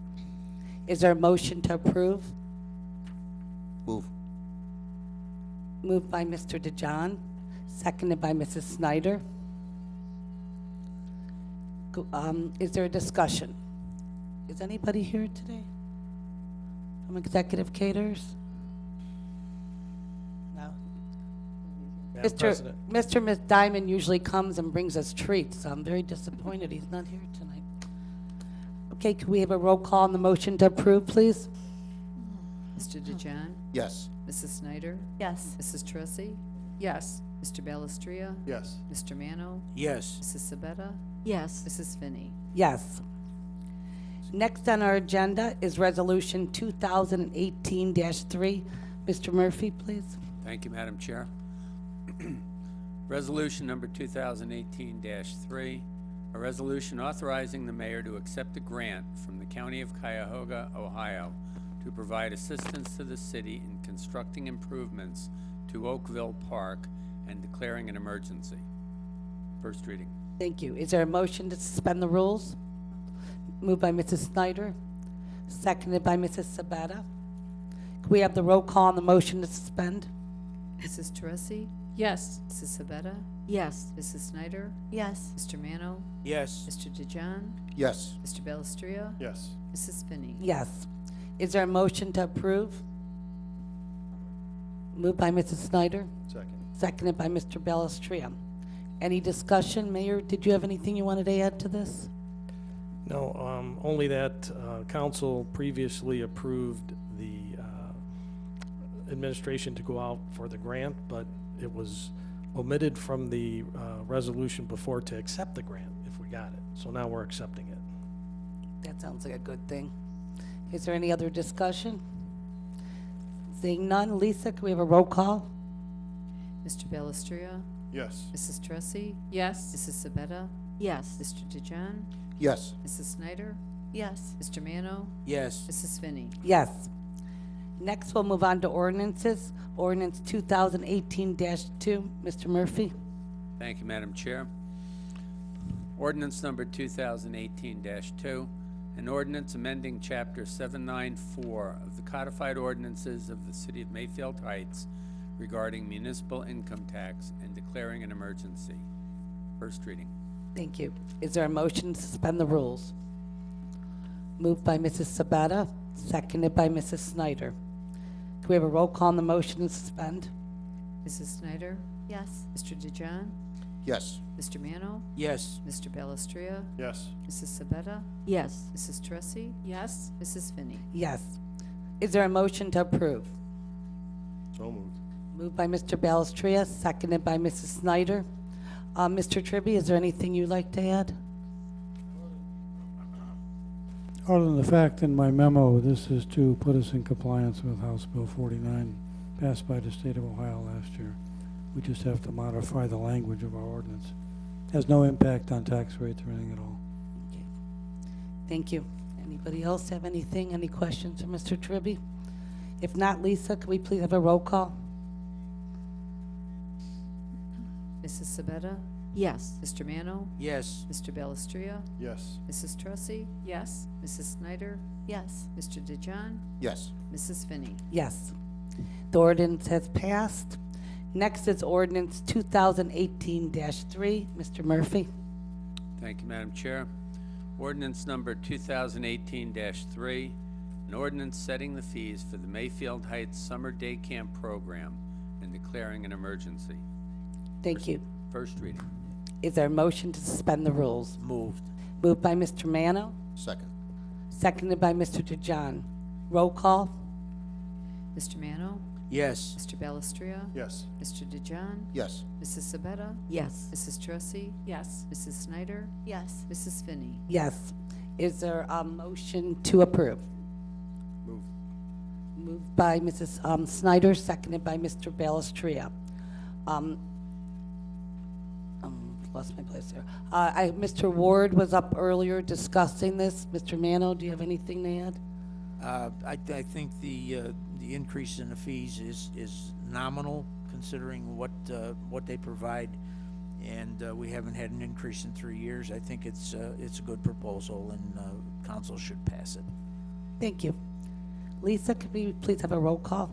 [SPEAKER 1] Is there a motion to approve?
[SPEAKER 13] Move.
[SPEAKER 1] Moved by Mr. DeJean, seconded by Mrs. Snyder. Is there a discussion? Is anybody here today from Executive Caterers? No.
[SPEAKER 5] Madam President.
[SPEAKER 1] Mr. Miss Diamond usually comes and brings us treats, so I'm very disappointed he's not here tonight. Okay, can we have a roll call on the motion to approve, please?
[SPEAKER 2] Mr. DeJean?
[SPEAKER 13] Yes.
[SPEAKER 2] Mrs. Snyder?
[SPEAKER 6] Yes.
[SPEAKER 2] Mrs. Teresi?
[SPEAKER 3] Yes.
[SPEAKER 2] Mr. Balestria?
[SPEAKER 11] Yes.
[SPEAKER 2] Mr. Mano?
[SPEAKER 8] Yes.
[SPEAKER 2] Mrs. Sabetta?
[SPEAKER 4] Yes.
[SPEAKER 2] Mrs. Finney?
[SPEAKER 1] Yes. Next on our agenda is Resolution 2018-3. Mr. Murphy, please.
[SPEAKER 9] Thank you, Madam Chair. Resolution number 2018-3, a resolution authorizing the mayor to accept a grant from the County of Cuyahoga, Ohio, to provide assistance to the city in constructing improvements to Oakville Park and declaring an emergency. First reading.
[SPEAKER 1] Thank you. Is there a motion to suspend the rules? Moved by Mrs. Snyder, seconded by Mrs. Sabetta. Can we have the roll call on the motion to suspend?
[SPEAKER 2] Mrs. Teresi?
[SPEAKER 3] Yes.
[SPEAKER 2] Mrs. Sabetta?
[SPEAKER 4] Yes.
[SPEAKER 2] Mrs. Snyder?
[SPEAKER 6] Yes.
[SPEAKER 2] Mr. Mano?
[SPEAKER 8] Yes.
[SPEAKER 2] Mr. DeJean?
[SPEAKER 13] Yes.
[SPEAKER 2] Mr. Balestria?
[SPEAKER 11] Yes.
[SPEAKER 2] Mrs. Finney?
[SPEAKER 1] Yes. Is there a motion to approve? Moved by Mrs. Snyder,
[SPEAKER 11] Second.
[SPEAKER 1] seconded by Mr. Balestria. Any discussion? Mayor, did you have anything you wanted to add to this?
[SPEAKER 5] No, only that council previously approved the administration to go out for the grant, but it was omitted from the resolution before to accept the grant if we got it. So now we're accepting it.
[SPEAKER 1] That sounds like a good thing. Is there any other discussion? Seeing none, Lisa, can we have a roll call?
[SPEAKER 2] Mr. Balestria?
[SPEAKER 11] Yes.
[SPEAKER 2] Mrs. Teresi?
[SPEAKER 3] Yes.
[SPEAKER 2] Mrs. Sabetta?
[SPEAKER 4] Yes.
[SPEAKER 2] Mr. DeJean?
[SPEAKER 13] Yes.
[SPEAKER 2] Mrs. Snyder?
[SPEAKER 6] Yes.
[SPEAKER 2] Mr. Mano?
[SPEAKER 8] Yes.
[SPEAKER 2] Mrs. Finney?
[SPEAKER 1] Yes. Next, we'll move on to ordinances. Ordinance 2018-2. Mr. Murphy?
[SPEAKER 9] Thank you, Madam Chair. Ordinance number 2018-2, an ordinance amending Chapter 794 of the Codified Ordinances of the City of Mayfield Heights regarding municipal income tax and declaring an emergency. First reading.
[SPEAKER 1] Thank you. Is there a motion to suspend the rules? Moved by Mrs. Sabetta, seconded by Mrs. Snyder. Can we have a roll call on the motion to suspend?
[SPEAKER 2] Mrs. Snyder?
[SPEAKER 6] Yes.
[SPEAKER 2] Mr. DeJean?
[SPEAKER 13] Yes.
[SPEAKER 2] Mr. Mano?
[SPEAKER 8] Yes.
[SPEAKER 2] Mr. Balestria?
[SPEAKER 11] Yes.
[SPEAKER 2] Mrs. Sabetta?
[SPEAKER 4] Yes.
[SPEAKER 2] Mrs. Teresi?
[SPEAKER 3] Yes.
[SPEAKER 2] Mrs. Finney?
[SPEAKER 1] Yes. Is there a motion to approve?
[SPEAKER 11] So moved.
[SPEAKER 1] Moved by Mr. Balestria, seconded by Mrs. Snyder. Mr. Tribby, is there anything you'd like to add?
[SPEAKER 10] Other than the fact in my memo, this is to put us in compliance with House Bill 49, passed by the state of Ohio last year. We just have to modify the language of our ordinance. Has no impact on tax rates or anything at all.
[SPEAKER 1] Okay. Thank you. Anybody else have anything, any questions for Mr. Tribby? If not, Lisa, could we please have a roll call?
[SPEAKER 2] Mrs. Sabetta?
[SPEAKER 4] Yes.
[SPEAKER 2] Mr. Mano?
[SPEAKER 8] Yes.
[SPEAKER 2] Mr. Belistria?
[SPEAKER 11] Yes.
[SPEAKER 2] Mrs. Tressi?
[SPEAKER 16] Yes.
[SPEAKER 2] Mrs. Snyder?
[SPEAKER 6] Yes.
[SPEAKER 2] Mr. DeJohn?
[SPEAKER 13] Yes.
[SPEAKER 2] Mrs. Finney?
[SPEAKER 1] Yes. The ordinance has passed. Next is ordinance 2018-3. Mr. Murphy.
[SPEAKER 9] Thank you, Madam Chair. Ordinance number 2018-3, an ordinance setting the fees for the Mayfield Heights Summer Day Camp Program and declaring an emergency.
[SPEAKER 1] Thank you.
[SPEAKER 9] First reading.
[SPEAKER 1] Is there a motion to suspend the rules?
[SPEAKER 8] Moved.
[SPEAKER 1] Moved by Mr. Mano,
[SPEAKER 13] Second.
[SPEAKER 1] seconded by Mr. DeJohn. Roll call?
[SPEAKER 2] Mr. Mano?
[SPEAKER 8] Yes.
[SPEAKER 2] Mr. Belistria?
[SPEAKER 11] Yes.
[SPEAKER 2] Mr. DeJohn?
[SPEAKER 13] Yes.
[SPEAKER 2] Mrs. Sabetta?
[SPEAKER 4] Yes.
[SPEAKER 2] Mrs. Tressi?
[SPEAKER 16] Yes.
[SPEAKER 2] Mrs. Snyder?
[SPEAKER 6] Yes.
[SPEAKER 2] Mrs. Finney?
[SPEAKER 1] Yes. Is there a motion to approve?
[SPEAKER 11] Move.
[SPEAKER 1] Moved by Mrs. Snyder, seconded by Mr. Balestria. Lost my place here. Mr. Ward was up earlier discussing this. Mr. Mano, do you have anything to add?
[SPEAKER 8] I think the increase in the fees is nominal, considering what they provide, and we haven't had an increase in 3 years. I think it's a good proposal, and council should pass it.
[SPEAKER 1] Thank you. Lisa, could we please have a roll call?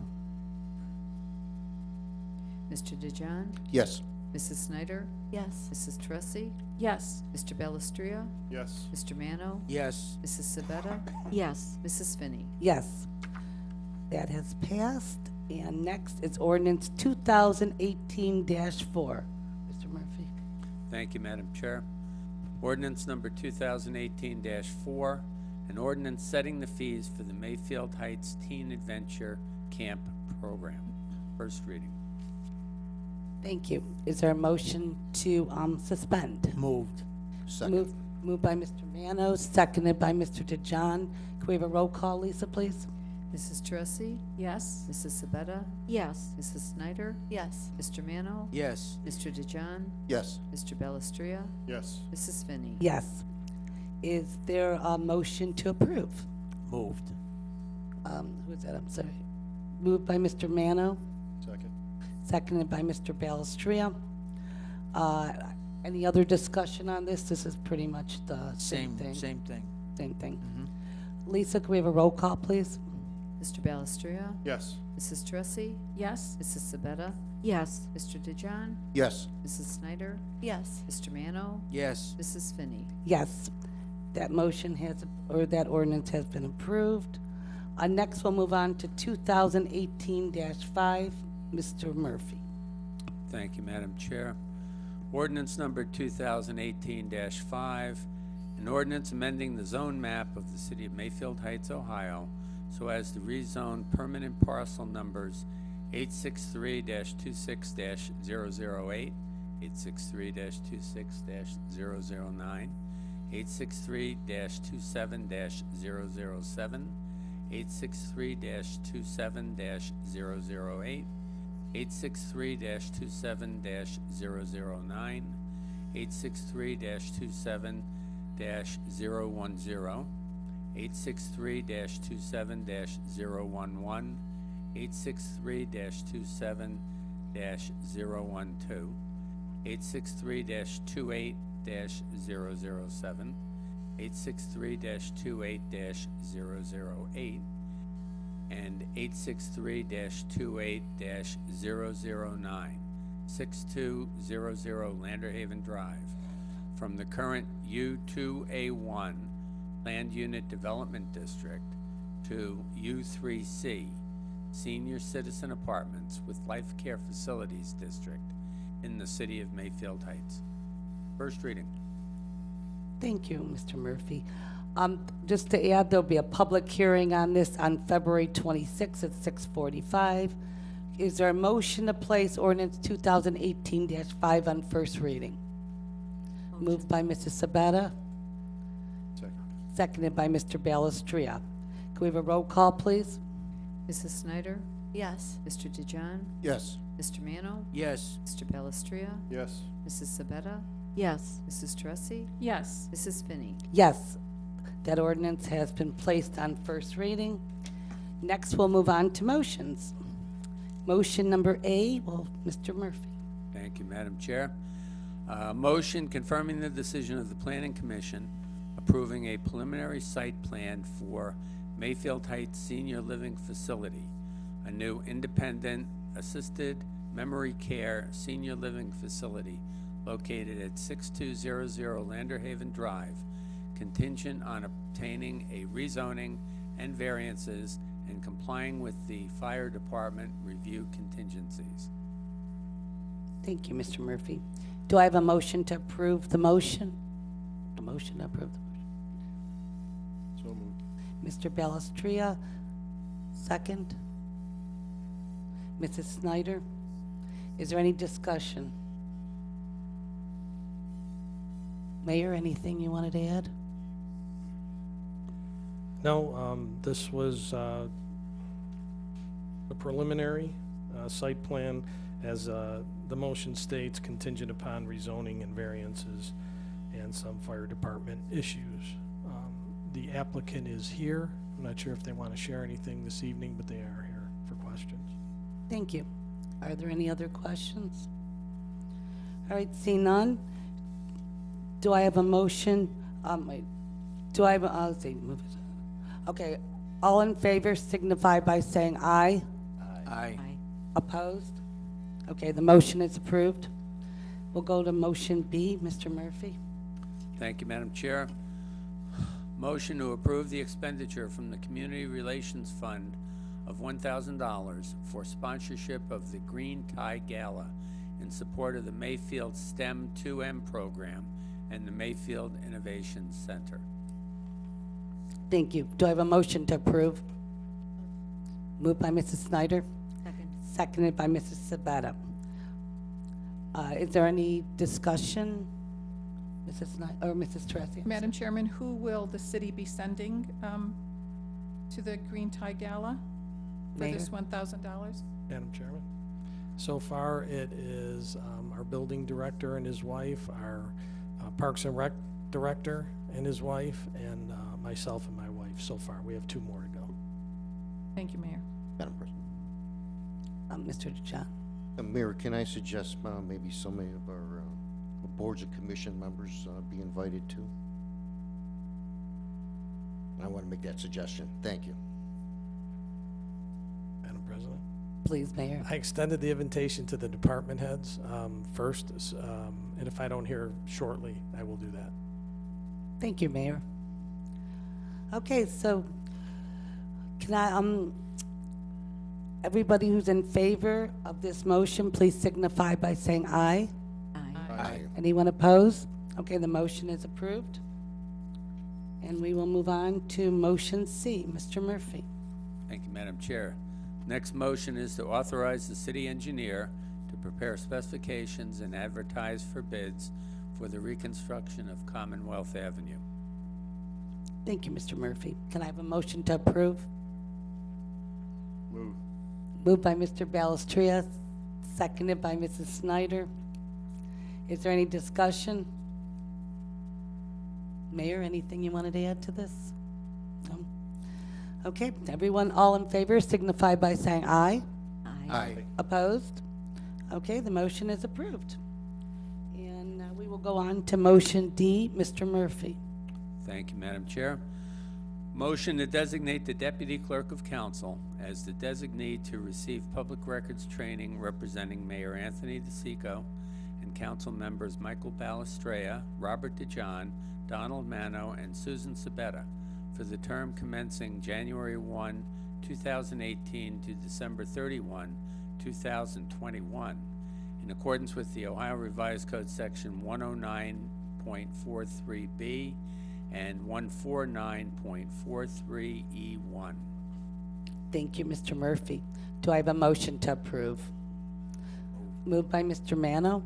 [SPEAKER 2] Mr. DeJohn?
[SPEAKER 13] Yes.
[SPEAKER 2] Mrs. Snyder?
[SPEAKER 6] Yes.
[SPEAKER 2] Mrs. Tressi?
[SPEAKER 16] Yes.
[SPEAKER 2] Mr. Belistria?
[SPEAKER 11] Yes.
[SPEAKER 2] Mr. Mano?
[SPEAKER 8] Yes.
[SPEAKER 2] Mrs. Sabetta?
[SPEAKER 4] Yes.
[SPEAKER 2] Mrs. Finney?
[SPEAKER 1] Yes. That has passed. And next is ordinance 2018-4. Mr. Murphy.
[SPEAKER 9] Thank you, Madam Chair. Ordinance number 2018-4, an ordinance setting the fees for the Mayfield Heights Teen Adventure Camp Program. First reading.
[SPEAKER 1] Thank you. Is there a motion to suspend?
[SPEAKER 8] Moved.
[SPEAKER 13] Second.
[SPEAKER 1] Moved by Mr. Mano, seconded by Mr. DeJohn. Can we have a roll call, Lisa, please?
[SPEAKER 2] Mrs. Tressi?
[SPEAKER 16] Yes.
[SPEAKER 2] Mrs. Sabetta?
[SPEAKER 4] Yes.
[SPEAKER 2] Mrs. Snyder?
[SPEAKER 6] Yes.
[SPEAKER 2] Mr. Mano?
[SPEAKER 8] Yes.
[SPEAKER 2] Mr. DeJohn?
[SPEAKER 13] Yes.
[SPEAKER 2] Mr. Belistria?
[SPEAKER 11] Yes.
[SPEAKER 2] Mrs. Finney?
[SPEAKER 1] Yes. Is there a motion to approve?
[SPEAKER 8] Moved.
[SPEAKER 1] Who is that? I'm sorry. Moved by Mr. Mano,
[SPEAKER 11] Second.
[SPEAKER 1] seconded by Mr. Balestria. Any other discussion on this? This is pretty much the same thing.
[SPEAKER 8] Same thing.
[SPEAKER 1] Same thing. Lisa, can we have a roll call, please?
[SPEAKER 2] Mr. Balestria?
[SPEAKER 11] Yes.
[SPEAKER 2] Mrs. Tressi?
[SPEAKER 16] Yes.
[SPEAKER 2] Mrs. Sabetta?
[SPEAKER 4] Yes.
[SPEAKER 2] Mr. DeJohn?
[SPEAKER 13] Yes.
[SPEAKER 2] Mrs. Snyder?
[SPEAKER 6] Yes.
[SPEAKER 2] Mr. Mano?
[SPEAKER 8] Yes.
[SPEAKER 2] Mrs. Finney?
[SPEAKER 1] Yes. That motion has, or that ordinance has been approved. Next, we'll move on to 2018-5. Mr. Murphy.
[SPEAKER 9] Thank you, Madam Chair. Ordinance number 2018-5, an ordinance amending the zone map of the city of Mayfield Heights, Ohio, so as to rezone permanent parcel numbers 863-26-008, 863-26-009, 863-27-007, 863-27-008, 863-27-009, 863-27-010, 863-27-011, 863-27-012, 863-28-007, 863-28-008, and 863-28-009, 6200 Lander Haven Drive, from the current U2A1 Land Unit Development District to U3C Senior Citizen Apartments with Life Care Facilities District in the city of Mayfield Heights. First reading.
[SPEAKER 1] Thank you, Mr. Murphy. Just to add, there'll be a public hearing on this on February 26th at 6:45. Is there a motion to place ordinance 2018-5 on first reading? Moved by Mrs. Sabetta,
[SPEAKER 11] Second.
[SPEAKER 1] seconded by Mr. Balestria. Can we have a roll call, please?
[SPEAKER 2] Mrs. Snyder?
[SPEAKER 6] Yes.
[SPEAKER 2] Mr. DeJohn?
[SPEAKER 13] Yes.
[SPEAKER 2] Mr. Mano?
[SPEAKER 8] Yes.
[SPEAKER 2] Mr. Balestria?
[SPEAKER 11] Yes.
[SPEAKER 2] Mrs. Sabetta?
[SPEAKER 4] Yes.
[SPEAKER 2] Mrs. Teresi?
[SPEAKER 3] Yes.
[SPEAKER 2] Mrs. Finney?
[SPEAKER 1] Yes, that ordinance has been placed on first reading. Next, we'll move on to motions. Motion number A, well, Mr. Murphy.
[SPEAKER 9] Thank you, Madam Chair. Motion confirming the decision of the Planning Commission approving a preliminary site plan for Mayfield Heights Senior Living Facility, a new independent assisted memory care senior living facility located at 6200 Lander Haven Drive, contingent on obtaining a rezoning and variances and complying with the fire department review contingencies.
[SPEAKER 1] Thank you, Mr. Murphy. Do I have a motion to approve the motion? A motion to approve the motion.
[SPEAKER 11] So moved.
[SPEAKER 1] Mr. Balestria, second. Mrs. Snyder, is there any discussion? Mayor, anything you wanted to add?
[SPEAKER 5] No, this was the preliminary site plan, as the motion states, contingent upon rezoning and variances and some fire department issues. The applicant is here. I'm not sure if they want to share anything this evening, but they are here for questions.
[SPEAKER 1] Thank you. Are there any other questions? All right, seeing none. Do I have a motion? Wait. Do I have a, let's see, move it. Okay, all in favor signify by saying aye.
[SPEAKER 8] Aye.
[SPEAKER 1] Opposed? Okay, the motion is approved. We'll go to motion B, Mr. Murphy.
[SPEAKER 9] Thank you, Madam Chair. Motion to approve the expenditure from the Community Relations Fund of $1,000 for sponsorship of the Green Tie Gala in support of the Mayfield STEM 2M program and the Mayfield Innovation Center.
[SPEAKER 1] Thank you. Do I have a motion to approve? Moved by Mrs. Snyder,
[SPEAKER 4] Second.
[SPEAKER 1] seconded by Mrs. Sabetta. Is there any discussion? Mrs. Snyder, or Mrs. Teresi?
[SPEAKER 3] Madam Chairman, who will the city be sending to the Green Tie Gala for
[SPEAKER 1] Mayor?
[SPEAKER 3] this $1,000?
[SPEAKER 5] Madam Chairman, so far it is our building director and his wife, our Parks and Rec director and his wife, and myself and my wife. So far, we have 2 more to go.
[SPEAKER 3] Thank you, Mayor.
[SPEAKER 13] Madam President.
[SPEAKER 1] Mr. DeJohn.
[SPEAKER 13] Mayor, can I suggest maybe some of our boards and commission members be invited too? I want to make that suggestion. Thank you.
[SPEAKER 5] Madam President.
[SPEAKER 1] Please, Mayor.
[SPEAKER 5] I extended the invitation to the department heads first, and if I don't hear shortly, I will do that.
[SPEAKER 1] Thank you, Mayor. Okay, so can I, everybody who's in favor of this motion, please signify by saying aye.
[SPEAKER 13] Aye.
[SPEAKER 1] Anyone opposed? Okay, the motion is approved. And we will move on to motion C. Mr. Murphy.
[SPEAKER 9] Thank you, Madam Chair. Next motion is to authorize the city engineer to prepare specifications and advertise for bids for the reconstruction of Commonwealth Avenue.
[SPEAKER 1] Thank you, Mr. Murphy. Can I have a motion to approve?
[SPEAKER 11] Move.
[SPEAKER 1] Moved by Mr. Balestria, seconded by Mrs. Snyder. Is there any discussion? Mayor, anything you wanted to add to this? No? Okay, everyone, all in favor signify by saying aye.
[SPEAKER 13] Aye.
[SPEAKER 1] Opposed? Okay, the motion is approved. And we will go on to motion D. Mr. Murphy.
[SPEAKER 9] Thank you, Madam Chair. Motion to designate the Deputy Clerk of Council as the designee to receive public records training representing Mayor Anthony DeSico and council members Michael Balestria, Robert DeJohn, Donald Mano, and Susan Sabetta for the term commencing January 1, 2018 to December 31, 2021, in accordance with the Ohio Revised Code Section 109.43B and 149.43E1.
[SPEAKER 1] Thank you, Mr. Murphy. Do I have a motion to approve? Moved by Mr. Mano,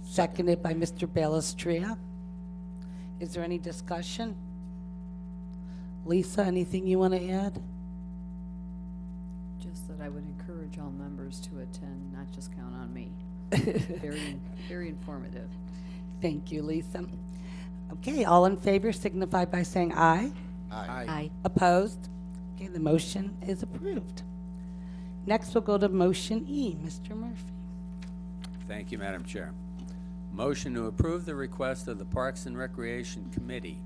[SPEAKER 1] seconded by Mr. Balestria. Is there any discussion? Lisa, anything you want to add?
[SPEAKER 2] Just that I would encourage all members to attend, not just count on me. Very informative.
[SPEAKER 1] Thank you, Lisa. Okay, all in favor signify by saying aye.
[SPEAKER 13] Aye.
[SPEAKER 1] Opposed? Okay, the motion is approved. Next, we'll go to motion E. Mr. Murphy.
[SPEAKER 9] Thank you, Madam Chair. Motion to approve the request of the Parks and Recreation Committee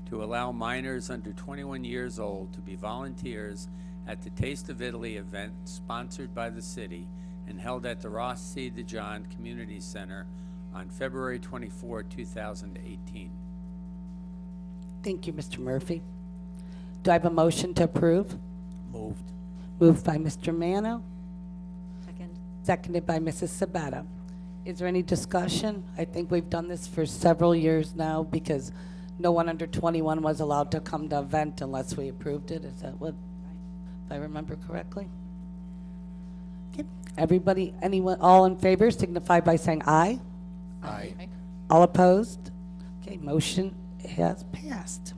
[SPEAKER 9] to allow minors under 21 years old to be volunteers at the Taste of Italy event sponsored by the city and held at the Ross C. DeJohn Community Center on February 24, 2018.
[SPEAKER 1] Thank you, Mr. Murphy. Do I have a motion to approve?
[SPEAKER 9] Moved.
[SPEAKER 1] Moved by Mr. Mano,
[SPEAKER 4] Second.
[SPEAKER 1] seconded by Mrs. Sabetta. Is there any discussion? I think we've done this for several years now because no one under 21 was allowed to come to event unless we approved it. Is that what, if I remember correctly? Okay. Everybody, anyone, all in favor signify by saying aye.
[SPEAKER 13] Aye.
[SPEAKER 1] All opposed? Okay, motion has passed.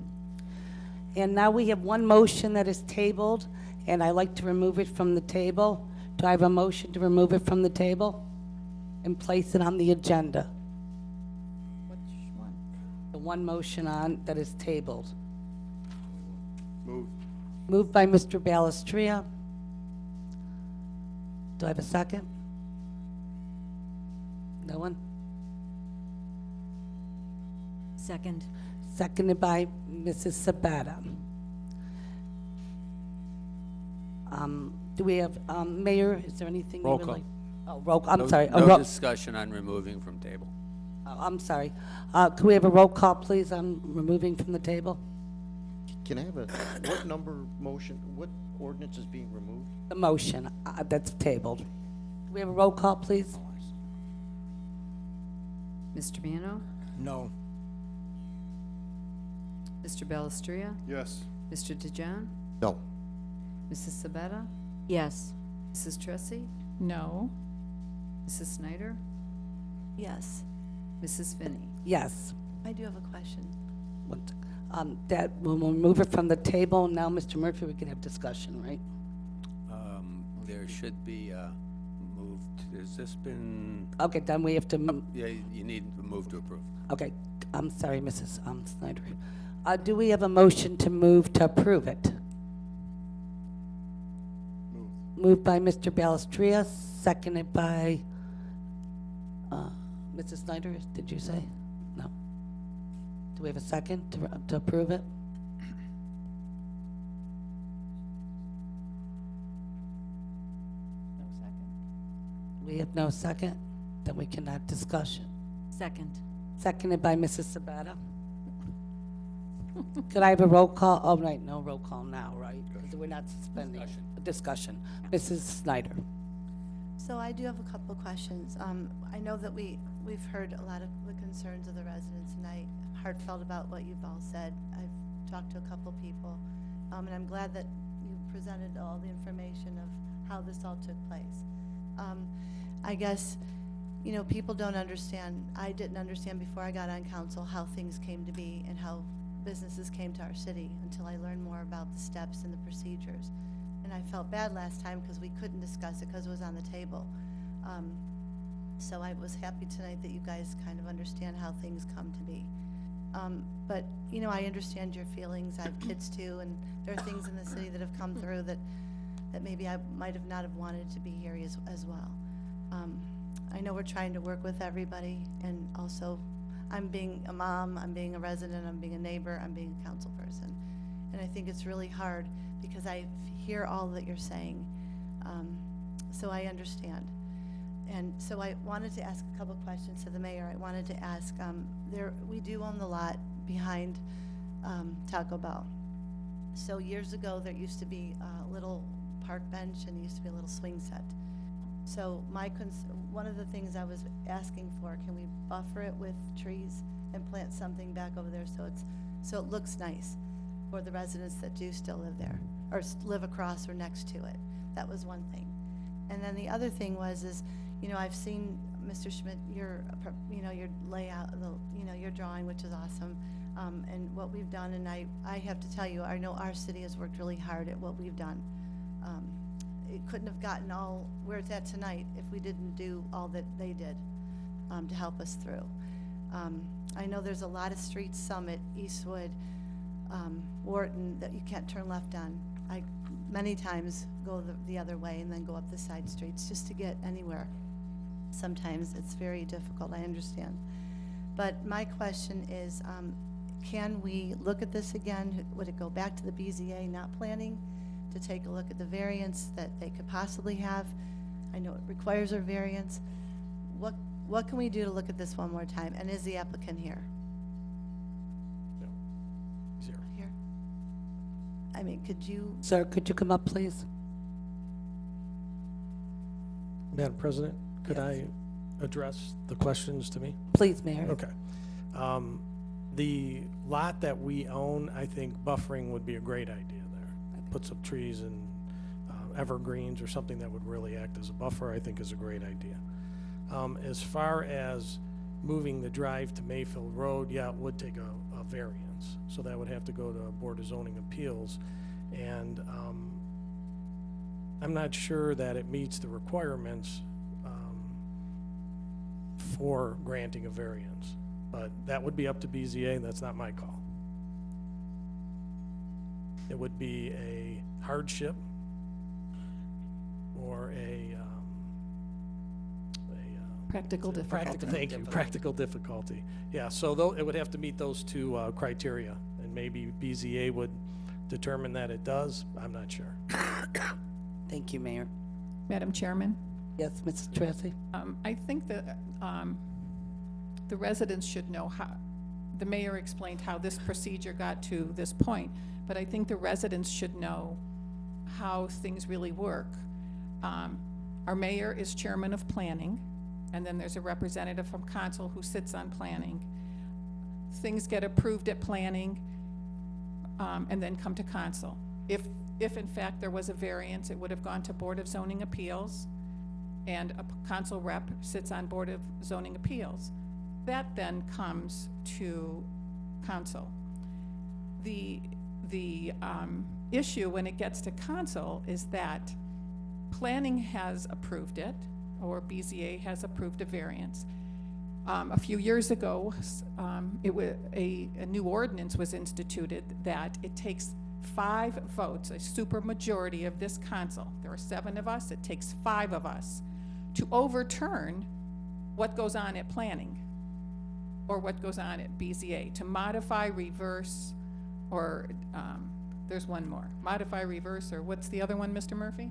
[SPEAKER 1] And now we have one motion that is tabled, and I like to remove it from the table. Do I have a motion to remove it from the table and place it on the agenda?
[SPEAKER 2] Which one?
[SPEAKER 1] The one motion on that is tabled.
[SPEAKER 11] Move.
[SPEAKER 1] Moved by Mr. Balestria. Do I have a second? No one?
[SPEAKER 4] Second.
[SPEAKER 1] Seconded by Mrs. Sabetta. Do we have, Mayor, is there anything you
[SPEAKER 9] Roll
[SPEAKER 1] would
[SPEAKER 9] call.
[SPEAKER 1] like? Oh, roll, I'm sorry. a
[SPEAKER 9] No
[SPEAKER 1] ro-
[SPEAKER 9] discussion on removing from table.
[SPEAKER 1] I'm sorry. Could we have a roll call, please, on removing from the table?
[SPEAKER 13] Can I have what number motion, what ordinance is being removed?
[SPEAKER 1] The motion that's tabled. Do we have a roll call, please?
[SPEAKER 2] Mr. Mano?
[SPEAKER 8] No.
[SPEAKER 2] Mr. Balestria?
[SPEAKER 11] Yes.
[SPEAKER 2] Mr. DeJohn?
[SPEAKER 13] No.
[SPEAKER 2] Mrs. Sabetta?
[SPEAKER 4] Yes.
[SPEAKER 2] Mrs. Tressi?
[SPEAKER 3] No.
[SPEAKER 2] Mrs. Snyder?
[SPEAKER 6] Yes.
[SPEAKER 2] Mrs. Finney?
[SPEAKER 1] Yes.
[SPEAKER 6] I do have a question.
[SPEAKER 1] That, when we move it from the table, now, Mr. Murphy, we can have discussion, right?
[SPEAKER 9] There should be moved. Has this been?
[SPEAKER 1] Okay, then we have to,
[SPEAKER 9] Yeah, you need to move to approve.
[SPEAKER 1] okay, I'm sorry, Mrs. Snyder. Do we have a motion to move to approve it?
[SPEAKER 11] Move.
[SPEAKER 1] Moved by Mr. Balestria, seconded by, Mrs. Snyder, did you say? No. Do we have a second to approve it?
[SPEAKER 3] No second.
[SPEAKER 1] We have no second, then we cannot discuss it.
[SPEAKER 4] Second.
[SPEAKER 1] Seconded by Mrs. Sabetta. Could I have a roll call? Oh, right, no roll call now, right? Because we're not suspending. Discussion. Mrs. Snyder.
[SPEAKER 6] So I do have a couple of questions. I know that we've heard a lot of the concerns of the residents, and I'm heartfelt about what you've all said. I've talked to a couple people, and I'm glad that you presented all the information of how this all took place. I guess, you know, people don't understand. I didn't understand before I got on council how things came to be and how businesses came to our city until I learned more about the steps and the procedures. And I felt bad last time because we couldn't discuss it because it was on the table. So I was happy tonight that you guys kind of understand how things come to be. But, you know, I understand your feelings. I have kids too, and there are things in the city that have come through that maybe I might have not have wanted to be here as well. I know we're trying to work with everybody, and also I'm being a mom, I'm being a resident, I'm being a neighbor, I'm being a council person. And I think it's really hard because I hear all that you're saying. So I understand. And so I wanted to ask a couple of questions to the mayor. I wanted to ask, we do own the lot behind Taco Bell. So years ago, there used to be a little park bench and there used to be a little swing set. So one of the things I was asking for, can we buffer it with trees and plant something back over there so it looks nice for the residents that do still live there or live across or next to it? That was one thing. And then the other thing is, you know, I've seen, Mr. Schmidt, your layout, your drawing, which is awesome. and what we've done, and I have to tell you, I know our city has worked really hard at what we've done. It couldn't have gotten all where it's at tonight if we didn't do all that they did to help us through. I know there's a lot of streets, Summit, Eastwood, Wharton, that you can't turn left on. I many times go the other way and then go up the side streets just to get anywhere. Sometimes it's very difficult, I understand. But my question is, can we look at this again? Would it go back to the BZA not planning to take a look at the variance that they could possibly have? I know it requires a variance. What can we do to look at this one more time? And is the applicant here?
[SPEAKER 5] No. He's here.
[SPEAKER 6] Here? I mean, could you?
[SPEAKER 1] Sir, could you come up, please?
[SPEAKER 5] Madam President, could I address the questions to me?
[SPEAKER 1] Please, Mayor.
[SPEAKER 5] Okay. The lot that we own, I think buffering would be a great idea there. Put some trees and evergreens or something that would really act as a buffer, I think is a great idea. As far as moving the drive to Mayfield Road, yeah, it would take a variance. So that would have to go to Board of Zoning Appeals. And I'm not sure that it meets the requirements for granting a variance. But that would be up to BZA, and that's not my call. It would be a hardship or a
[SPEAKER 3] Practical difficulty.
[SPEAKER 5] Thank you, practical difficulty. Yeah, so it would have to meet those two criteria, and maybe BZA would determine that it does. I'm not sure.
[SPEAKER 1] Thank you, Mayor.
[SPEAKER 3] Madam Chairman?
[SPEAKER 1] Yes, Mrs. Tracy?
[SPEAKER 3] I think that the residents should know how, the mayor explained how this procedure got to this point, but I think the residents should know how things really work. Our mayor is chairman of planning, and then there's a representative from council who sits on planning. Things get approved at planning, and then come to council. If in fact there was a variance, it would have gone to Board of Zoning Appeals, and a council rep sits on Board of Zoning Appeals. That then comes to council. The issue when it gets to council is that planning has approved it, or BZA has approved a variance. A few years ago, a new ordinance was instituted that it takes 5 votes, a supermajority of this council. There are 7 of us, it takes 5 of us to overturn what goes on at planning or what goes on at BZA, to modify, reverse, or there's one more. Modify, reverse, or what's the other one, Mr. Murphy?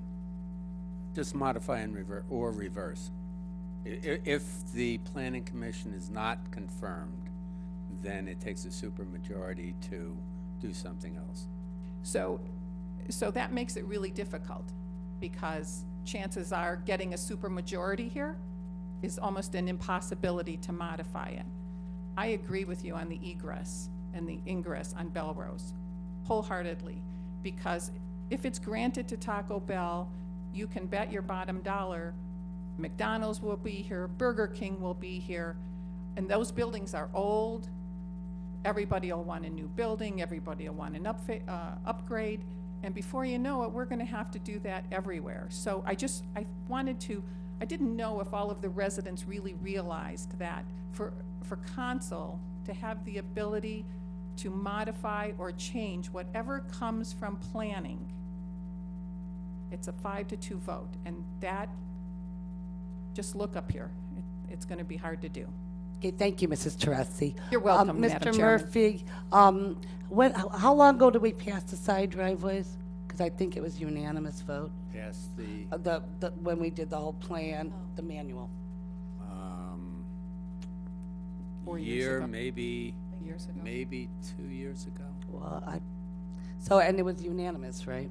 [SPEAKER 9] Just modify and reverse. If the planning commission is not confirmed, then it takes a supermajority to do something else.
[SPEAKER 3] So that makes it really difficult, because chances are getting a supermajority here is almost an impossibility to modify it. I agree with you on the egress and the ingress on Belrose wholeheartedly, because if it's granted to Taco Bell, you can bet your bottom dollar McDonald's will be here, Burger King will be here, and those buildings are old. Everybody will want a new building, everybody will want an upgrade, and before you know it, we're gonna have to do that everywhere. So I didn't know if all of the residents really realized that for council to have the ability to modify or change whatever comes from planning, it's a 5-2 vote, and that, just look up here. It's gonna be hard to do.
[SPEAKER 1] Okay, thank you, Mrs. Teresi.
[SPEAKER 3] You're welcome, Madam
[SPEAKER 1] Mr.
[SPEAKER 3] Chairman.
[SPEAKER 1] Murphy, how long ago did we pass the side driveways? Because I think it was unanimous vote.
[SPEAKER 9] Pass
[SPEAKER 1] When we did the whole plan, the manual.
[SPEAKER 3] 4 years
[SPEAKER 9] year,
[SPEAKER 3] ago.
[SPEAKER 9] maybe
[SPEAKER 3] Years ago.
[SPEAKER 9] maybe 2 years ago.
[SPEAKER 1] Well, and it was unanimous, right?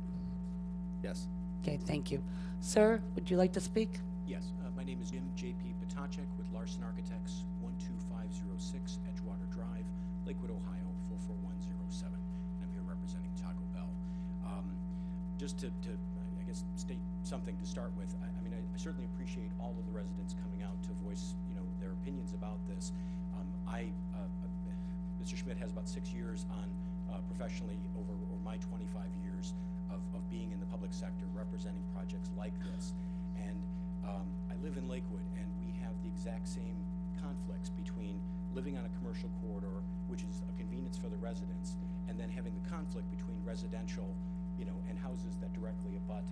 [SPEAKER 9] Yes.
[SPEAKER 1] Okay, thank you. Sir, would you like to speak?
[SPEAKER 19] Yes, my name is Jim J.P. Potacek with Larson Architects, 12506 Edgewater Drive, Lakewood, Ohio, 44107. I'm here representing Taco Bell. Just to, I guess, state something to start with, I mean, I certainly appreciate all of the residents coming out to voice, their opinions about this. Mr. Schmidt has about 6 years on professionally over my 25 years of being in the public sector, representing projects like this. And I live in Lakewood, and we have the exact same conflicts between living on a commercial corridor, which is a convenience for the residents, and then having the conflict between residential, and houses that directly abut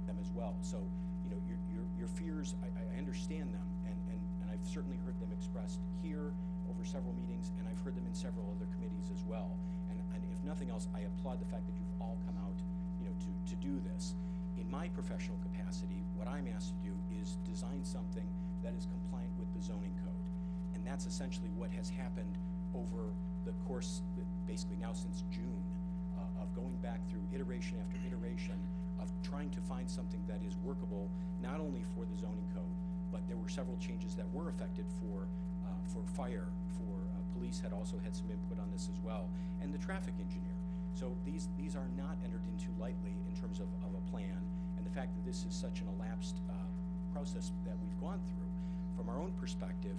[SPEAKER 19] them as well. So, your fears, I understand them, and I've certainly heard them expressed here over several meetings, and I've heard them in several other committees as well. And if nothing else, I applaud the fact that you've all come out, to do this. In my professional capacity, what I'm asked to do is design something that is compliant with the zoning code. And that's essentially what has happened over the course, basically now since June, of going back through iteration after iteration of trying to find something that is workable, not only for the zoning code, but there were several changes that were affected for fire, for police had also had some input on this as well, and the traffic engineer. So these are not entered into lightly in terms of a plan, and the fact that this is such an elapsed process that we've gone through, from our own perspective,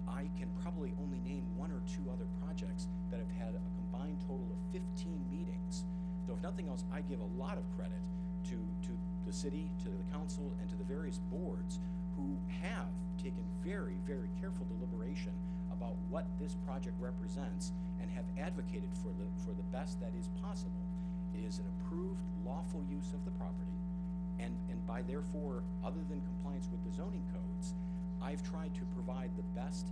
[SPEAKER 19] I can probably only name 1 or 2 other projects that have had a combined total of 15 meetings. So if nothing else, I give a lot of credit to the city, to the council, and to the various boards who have taken very, very careful deliberation about what this project represents and have advocated for the best that is possible. It is an approved, lawful use of the property, and by therefore, other than compliance with the zoning codes, I've tried to provide the best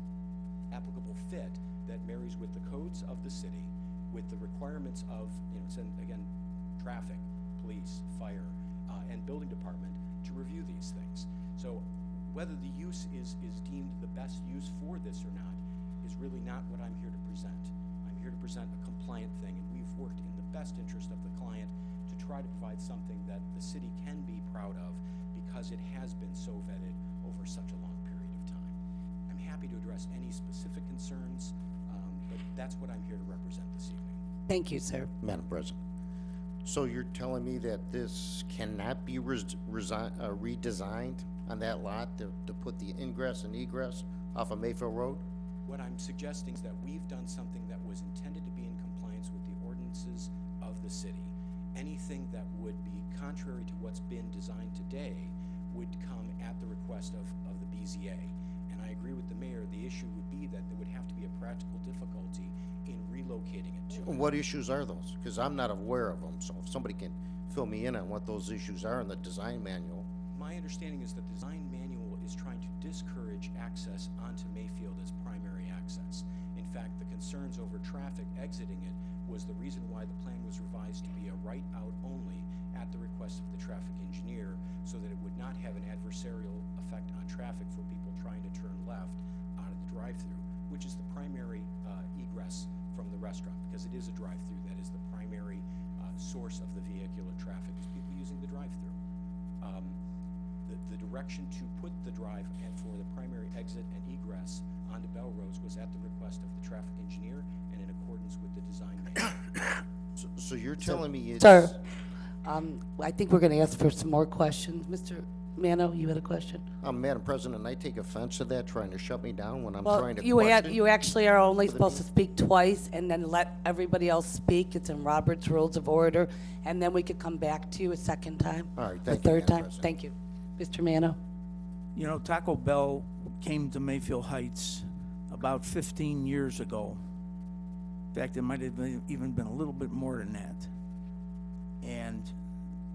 [SPEAKER 19] applicable fit that marries with the codes of the city, with the requirements of, again, traffic, police, fire, and building department to review these things. So whether the use is deemed the best use for this or not is really not what I'm here to present. I'm here to present a compliant thing, and we've worked in the best interest of the client to try to provide something that the city can be proud of because it has been so vetted over such a long period of time. I'm happy to address any specific concerns, but that's what I'm here to represent this evening.
[SPEAKER 1] Thank you, sir.
[SPEAKER 13] Madam President. So you're telling me that this cannot be redesigned on that lot to put the ingress and egress off of Mayfield Road?
[SPEAKER 19] What I'm suggesting is that we've done something that was intended to be in compliance with the ordinances of the city. Anything that would be contrary to what's been designed today would come at the request of the BZA. And I agree with the mayor, the issue would be that there would have to be a practical difficulty in relocating it to.
[SPEAKER 13] What issues are those? Because I'm not aware of them, so if somebody can fill me in on what those issues are in the design manual.
[SPEAKER 19] My understanding is that the design manual is trying to discourage access onto Mayfield as primary access. In fact, the concerns over traffic exiting it was the reason why the plan was revised to be a right out only at the request of the traffic engineer, so that it would not have an adversarial effect on traffic for people trying to turn left out of the drive-through, which is the primary egress from the restaurant, because it is a drive-through. That is the primary source of the vehicular traffic, is people using the drive-through. The direction to put the drive and for the primary exit and egress onto Belrose was at the request of the traffic engineer and in accordance with the design manual.
[SPEAKER 13] So you're telling me it's...
[SPEAKER 1] Sir, I think we're going to ask for some more questions. Mr. Mano, you had a question?
[SPEAKER 13] Madam President, I take offense to that, trying to shut me down when I'm
[SPEAKER 1] Well,
[SPEAKER 13] trying to
[SPEAKER 1] you
[SPEAKER 13] question.
[SPEAKER 1] you actually are only supposed to speak twice and then let everybody else speak. It's in Robert's Rules of Order, and then we could come back to you a second time.
[SPEAKER 13] All right,
[SPEAKER 1] or
[SPEAKER 13] thank you,
[SPEAKER 1] third
[SPEAKER 13] Madam
[SPEAKER 1] time.
[SPEAKER 13] President.
[SPEAKER 1] Thank you. Mr. Mano?
[SPEAKER 8] Taco Bell came to Mayfield Heights about 15 years ago. In fact, it might have even been a little bit more than that. And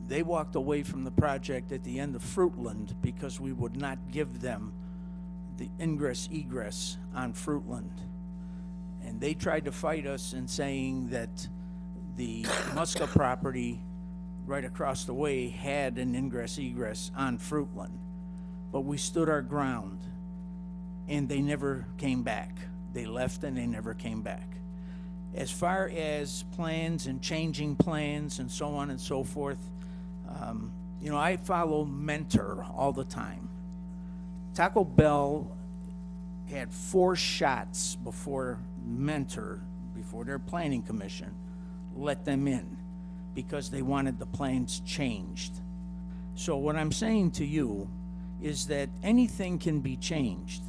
[SPEAKER 8] they walked away from the project at the end of Fruitland because we would not give them the ingress-egress on Fruitland. And they tried to fight us in saying that the Muska property right across the way had an ingress-egress on Fruitland. But we stood our ground, and they never came back. They left and they never came back. As far as plans and changing plans and so on and so forth, I follow Mentor all the time. Taco Bell had 4 shots before Mentor, before their planning commission, let them in because they wanted the plans changed. So what I'm saying to you is that anything can be changed.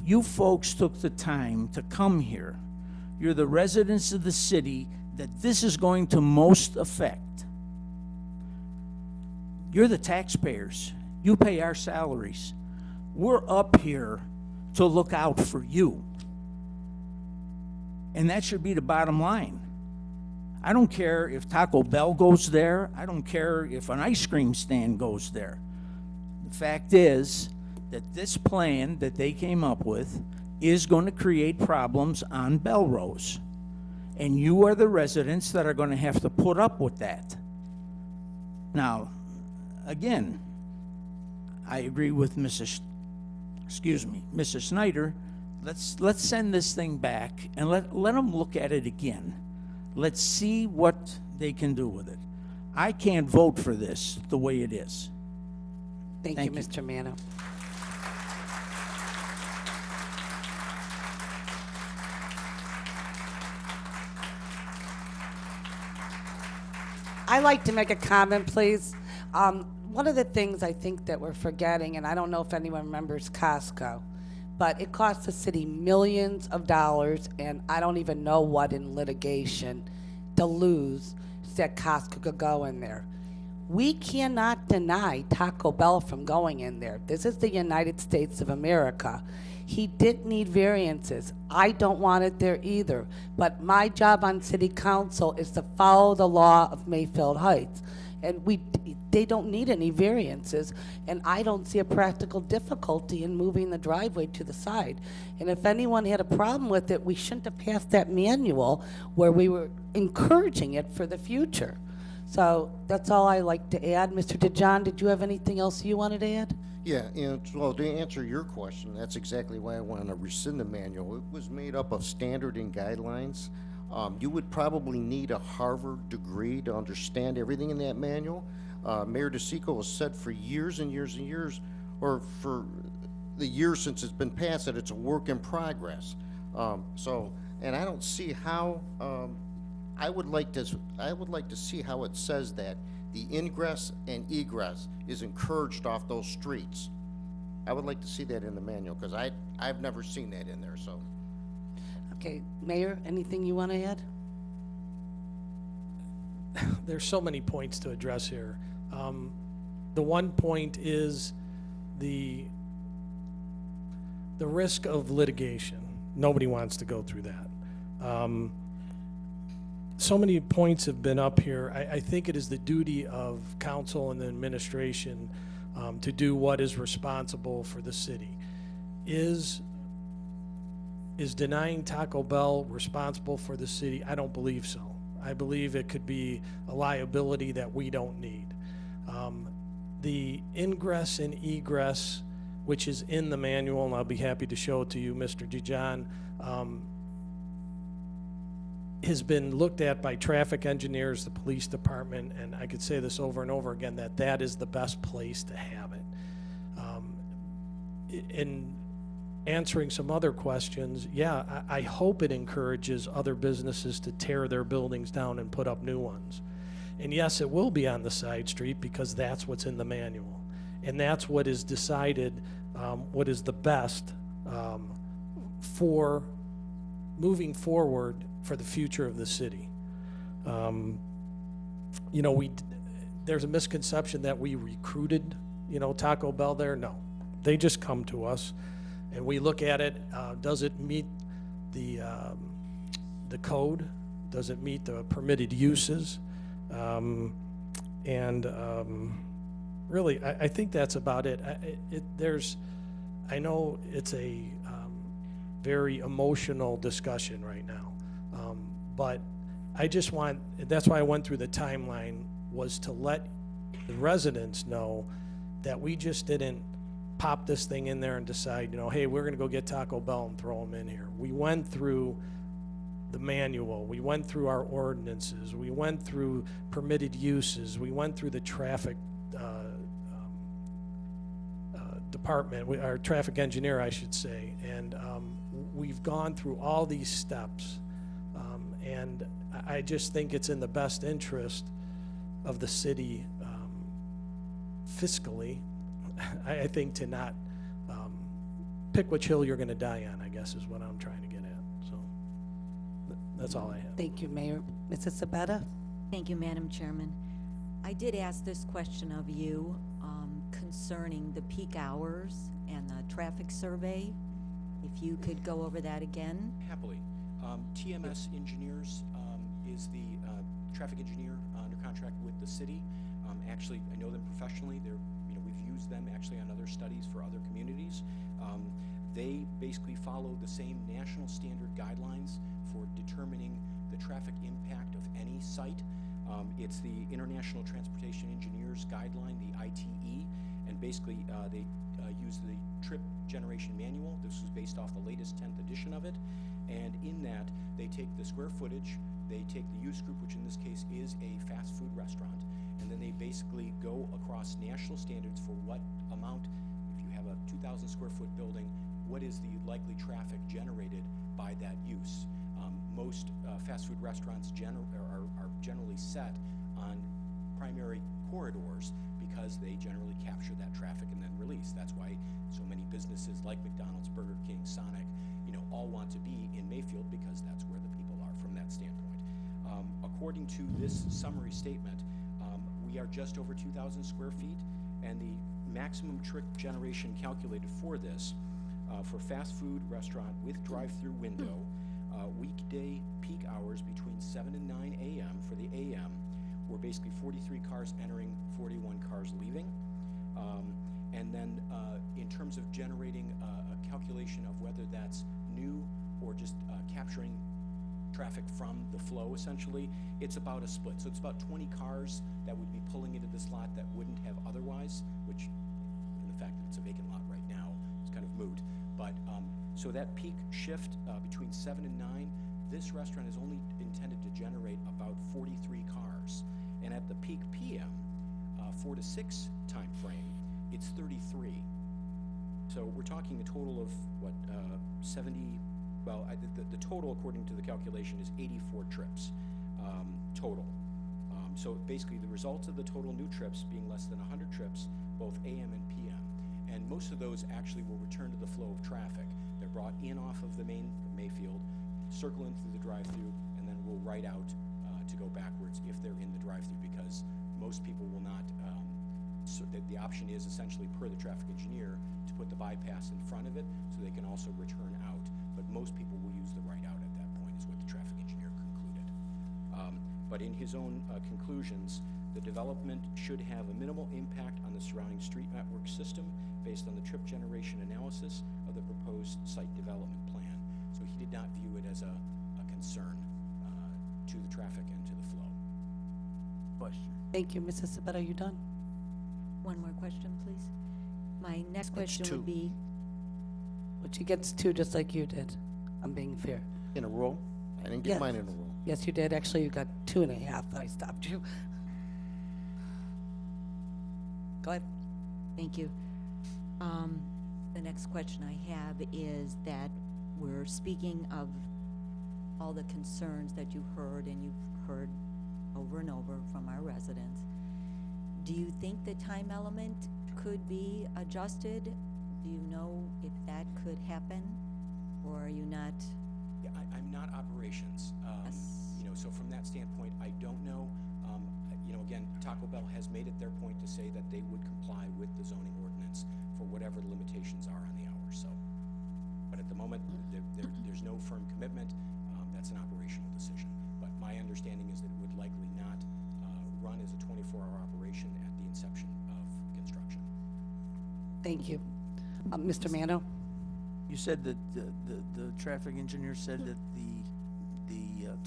[SPEAKER 8] You folks took the time to come here. You're the residents of the city that this is going to most affect. You're the taxpayers. You pay our salaries. We're up here to look out for you. And that should be the bottom line. I don't care if Taco Bell goes there. I don't care if an ice cream stand goes there. The fact is that this plan that they came up with is going to create problems on Belrose. And you are the residents that are going to have to put up with that. Now, again, I agree with Mrs. Snyder. Let's send this thing back and let them look at it again. Let's see what they can do with it. I can't vote for this the way it is.
[SPEAKER 1] Thank you, Mr. Mano. I'd like to make a comment, please. One of the things I think that we're forgetting, and I don't know if anyone remembers Costco, but it cost the city millions of dollars, and I don't even know what in litigation to lose so that Costco could go in there. We cannot deny Taco Bell from going in there. This is the United States of America. He didn't need variances. I don't want it there either. But my job on city council is to follow the law of Mayfield Heights. And they don't need any variances, and I don't see a practical difficulty in moving the driveway to the side. And if anyone had a problem with it, we shouldn't have passed that manual where we were encouraging it for the future. So that's all I like to add. Mr. DeJohn, did you have anything else you wanted to add?
[SPEAKER 13] Yeah, and well, to answer your question, that's exactly why I want to rescind the manual. It was made up of standard and guidelines. You would probably need a Harvard degree to understand everything in that manual. Mayor DeSico has said for years and years and years, or for the years since it's been passed, that it's a work in progress. And I don't see how. I would like to see how it says that the ingress and egress is encouraged off those streets. I would like to see that in the manual because I've never seen that in there. So.
[SPEAKER 1] Okay, Mayor, anything you want to add?
[SPEAKER 5] There's so many points to address here. The one point is the risk of litigation. Nobody wants to go through that. So many points have been up here. I think it is the duty of council and the administration to do what is responsible for the city. Is denying Taco Bell responsible for the city? I don't believe so. I believe it could be a liability that we don't need. The ingress and egress, which is in the manual, and I'll be happy to show it to you, Mr. DeJohn, has been looked at by traffic engineers, the police department, and I could say this over and over again, that is the best place to have it. In answering some other questions, yeah, I hope it encourages other businesses to tear their buildings down and put up new ones. And yes, it will be on the side street because that's what's in the manual. And that's what is decided, what is the best for moving forward for the future of the city. You know, there's a misconception that we recruited, Taco Bell there. No, they just come to us. And we look at it, does it meet the code? Does it meet the permitted uses? Really, I think that's about it. I know it's a very emotional discussion right now, but I just that's why I went through the timeline, was to let the residents know that we just didn't pop this thing in there and decide, hey, we're going to go get Taco Bell and throw them in here. We went through the manual, we went through our ordinances, we went through permitted uses, we went through the traffic department, our traffic engineer, I should say, and we've gone through all these steps, and I just think it's in the best interest of the city fiscally, I think, to not pick which hill you're going to die on, I guess is what I'm trying to get at. So That's all I have.
[SPEAKER 1] Thank you, Mayor. Mrs. Sabetta?
[SPEAKER 4] Thank you, Madam Chairman. I did ask this question of you concerning the peak hours and the traffic survey. If you could go over that again.
[SPEAKER 19] Happily. TMS Engineers is the traffic engineer under contract with the city. Actually, I know them professionally. We've used them actually on other studies for other communities. They basically follow the same national standard guidelines for determining the traffic impact of any site. It's the International Transportation Engineers Guideline, the ITE, and basically they use the trip generation manual. This was based off the latest 10th edition of it, and in that they take the square footage, they take the use group, which in this case is a fast food restaurant, and then they basically go across national standards for what amount, if you have a 2,000 square foot building, what is the likely traffic generated by that use. Most fast food restaurants are generally set on primary corridors because they generally capture that traffic and then release. That's why so many businesses like McDonald's, Burger King, Sonic, all want to be in Mayfield because that's where the people are from that standpoint. According to this summary statement, we are just over 2,000 square feet, and the maximum trip generation calculated for this, for fast food restaurant with drive-through window, weekday peak hours between 7 and 9 a.m. for the a.m. were basically 43 cars entering, 41 cars leaving. And then in terms of generating a calculation of whether that's new or just capturing traffic from the flow, essentially, it's about a split. So it's about 20 cars that would be pulling into this lot that wouldn't have otherwise, which, given the fact that it's a vacant lot right now, is kind of moot. But so that peak shift between 7 and 9, this restaurant is only intended to generate about 43 cars. And at the peak PM, 4 to 6 time frame, it's 33. So we're talking a total of, what, 70, well, the total, according to the calculation, is 84 trips total. So basically, the results of the total new trips being less than 100 trips, both AM and PM. And most of those actually will return to the flow of traffic. They're brought in off of the main Mayfield, circle in through the drive-through, and then will right out to go backwards if they're in the drive-through, because most people will not, so the option is essentially, per the traffic engineer, to put the bypass in front of it so they can also return out. But most people will use the right out at that point, is what the traffic engineer concluded. But in his own conclusions, the development should have a minimal impact on the surrounding street network system based on the trip generation analysis of the proposed site development plan. So he did not view it as a concern to the traffic and to the flow.
[SPEAKER 8] Question.
[SPEAKER 1] Thank you. Mrs. Sabetta, are you done?
[SPEAKER 4] One more question, please. My next
[SPEAKER 13] It's
[SPEAKER 4] question
[SPEAKER 13] two.
[SPEAKER 4] would be,
[SPEAKER 1] But she gets 2 just like you did. I'm being fair.
[SPEAKER 13] In a row? I didn't get
[SPEAKER 1] Yes.
[SPEAKER 13] mine in a row.
[SPEAKER 1] Yes, you did. Actually, you got 2.5. I stopped you. Go ahead.
[SPEAKER 4] thank you. The next question I have is that we're speaking of all the concerns that you heard and you've heard over and over from our residents. Do you think the time element could be adjusted? Do you know if that could happen, or are you not?
[SPEAKER 19] Yeah, I'm not operations. So from that standpoint, I don't know. Again, Taco Bell has made it their point to say that they would comply with the zoning ordinance for whatever the limitations are on the hours. So, but at the moment, there's no firm commitment. That's an operational decision. But my understanding is that it would likely not run as a 24-hour operation at the inception of construction.
[SPEAKER 1] Thank you. Mr. Mano?
[SPEAKER 8] You said that the traffic engineer said that the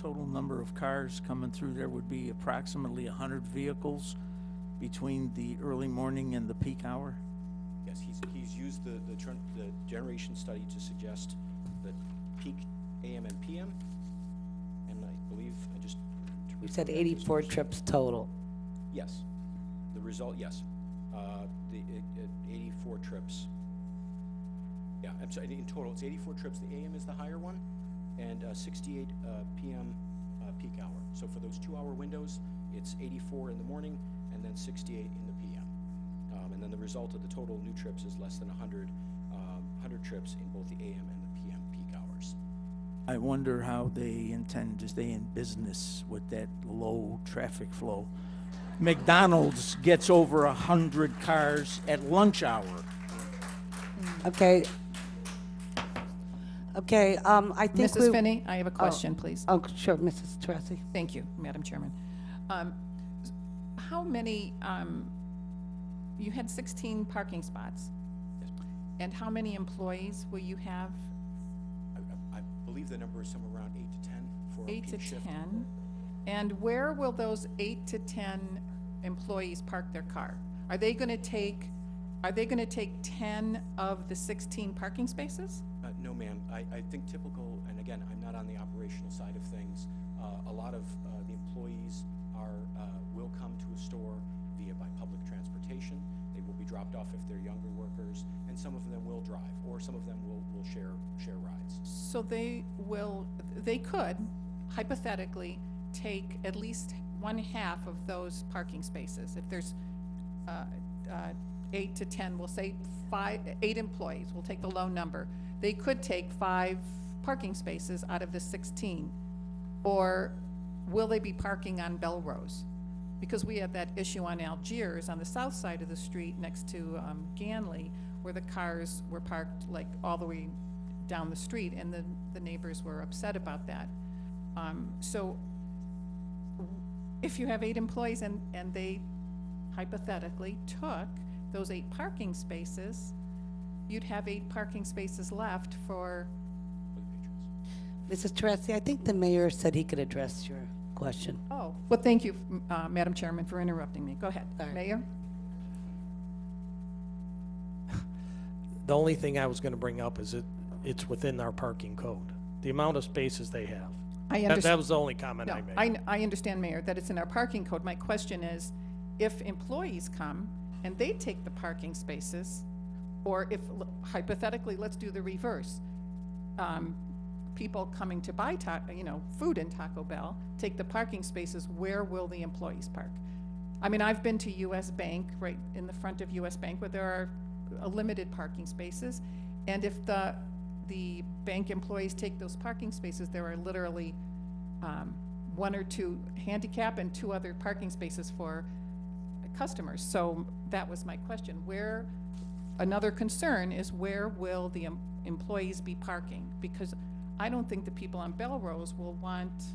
[SPEAKER 8] total number of cars coming through there would be approximately 100 vehicles between the early morning and the peak hour?
[SPEAKER 19] Yes, he's used the generation study to suggest that peak AM and PM, and I believe I just.
[SPEAKER 1] You said 84 trips total.
[SPEAKER 19] Yes, the result. Yes, the 84 trips. Yeah, I'm sorry. In total, it's 84 trips. The AM is the higher one, and 68 PM peak hour. So for those 2-hour windows, it's 84 in the morning, and then 68 in the PM. And then the result of the total new trips is less than 100 trips in both the AM and the PM peak hours.
[SPEAKER 8] I wonder how they intend to stay in business with that low traffic flow. McDonald's gets over 100 cars at lunch hour.
[SPEAKER 1] Okay. Okay, I think
[SPEAKER 3] Mrs. Finney, I have a question, please.
[SPEAKER 1] Oh, sure, Mrs. Teresi.
[SPEAKER 3] Thank you, Madam Chairman. How many, you had 16 parking spots? And how many employees will you have?
[SPEAKER 19] I believe the number is somewhere around 8 to 10 for a
[SPEAKER 3] 8 to
[SPEAKER 19] peak shift.
[SPEAKER 3] 10? And where will those 8 to 10 employees park their car? Are they going to take 10 of the 16 parking spaces?
[SPEAKER 19] No, ma'am. I think typical, and again, I'm not on the operational side of things. A lot of the employees will come to a store by public transportation. They will be dropped off if they're younger workers, and some of them will drive, or some of them will share rides.
[SPEAKER 3] So they could hypothetically take at least 1/2 of those parking spaces. If there's 8 to 10, we'll say 8 employees, we'll take the low number. They could take 5 parking spaces out of the 16. Or will they be parking on Belrose? Because we had that issue on Algiers on the south side of the street next to Ganley, where the cars were parked like all the way down the street, and the neighbors were upset about that. So if you have 8 employees and they hypothetically took those 8 parking spaces, you'd have 8 parking spaces left for.
[SPEAKER 1] Mrs. Teresi, I think the mayor said he could address your question.
[SPEAKER 3] Oh, well, thank you, Madam Chairman, for interrupting me. Go ahead,
[SPEAKER 1] All right.
[SPEAKER 3] Mayor.
[SPEAKER 5] The only thing I was going to bring up is it's within our parking code, the amount of spaces they have.
[SPEAKER 3] I
[SPEAKER 5] That
[SPEAKER 3] understand.
[SPEAKER 5] was the only comment I made.
[SPEAKER 3] I understand, Mayor, that it's in our parking code. My question is, if employees come and they take the parking spaces, or if hypothetically, let's do the reverse. People coming to buy food in Taco Bell take the parking spaces, where will the employees park? I mean, I've been to US Bank, right in the front of US Bank, where there are limited parking spaces, and if the bank employees take those parking spaces, there are literally 1 or 2 handicap and 2 other parking spaces for customers. So that was my question. Another concern is, where will the employees be parking? Because I don't think the people on Belrose will want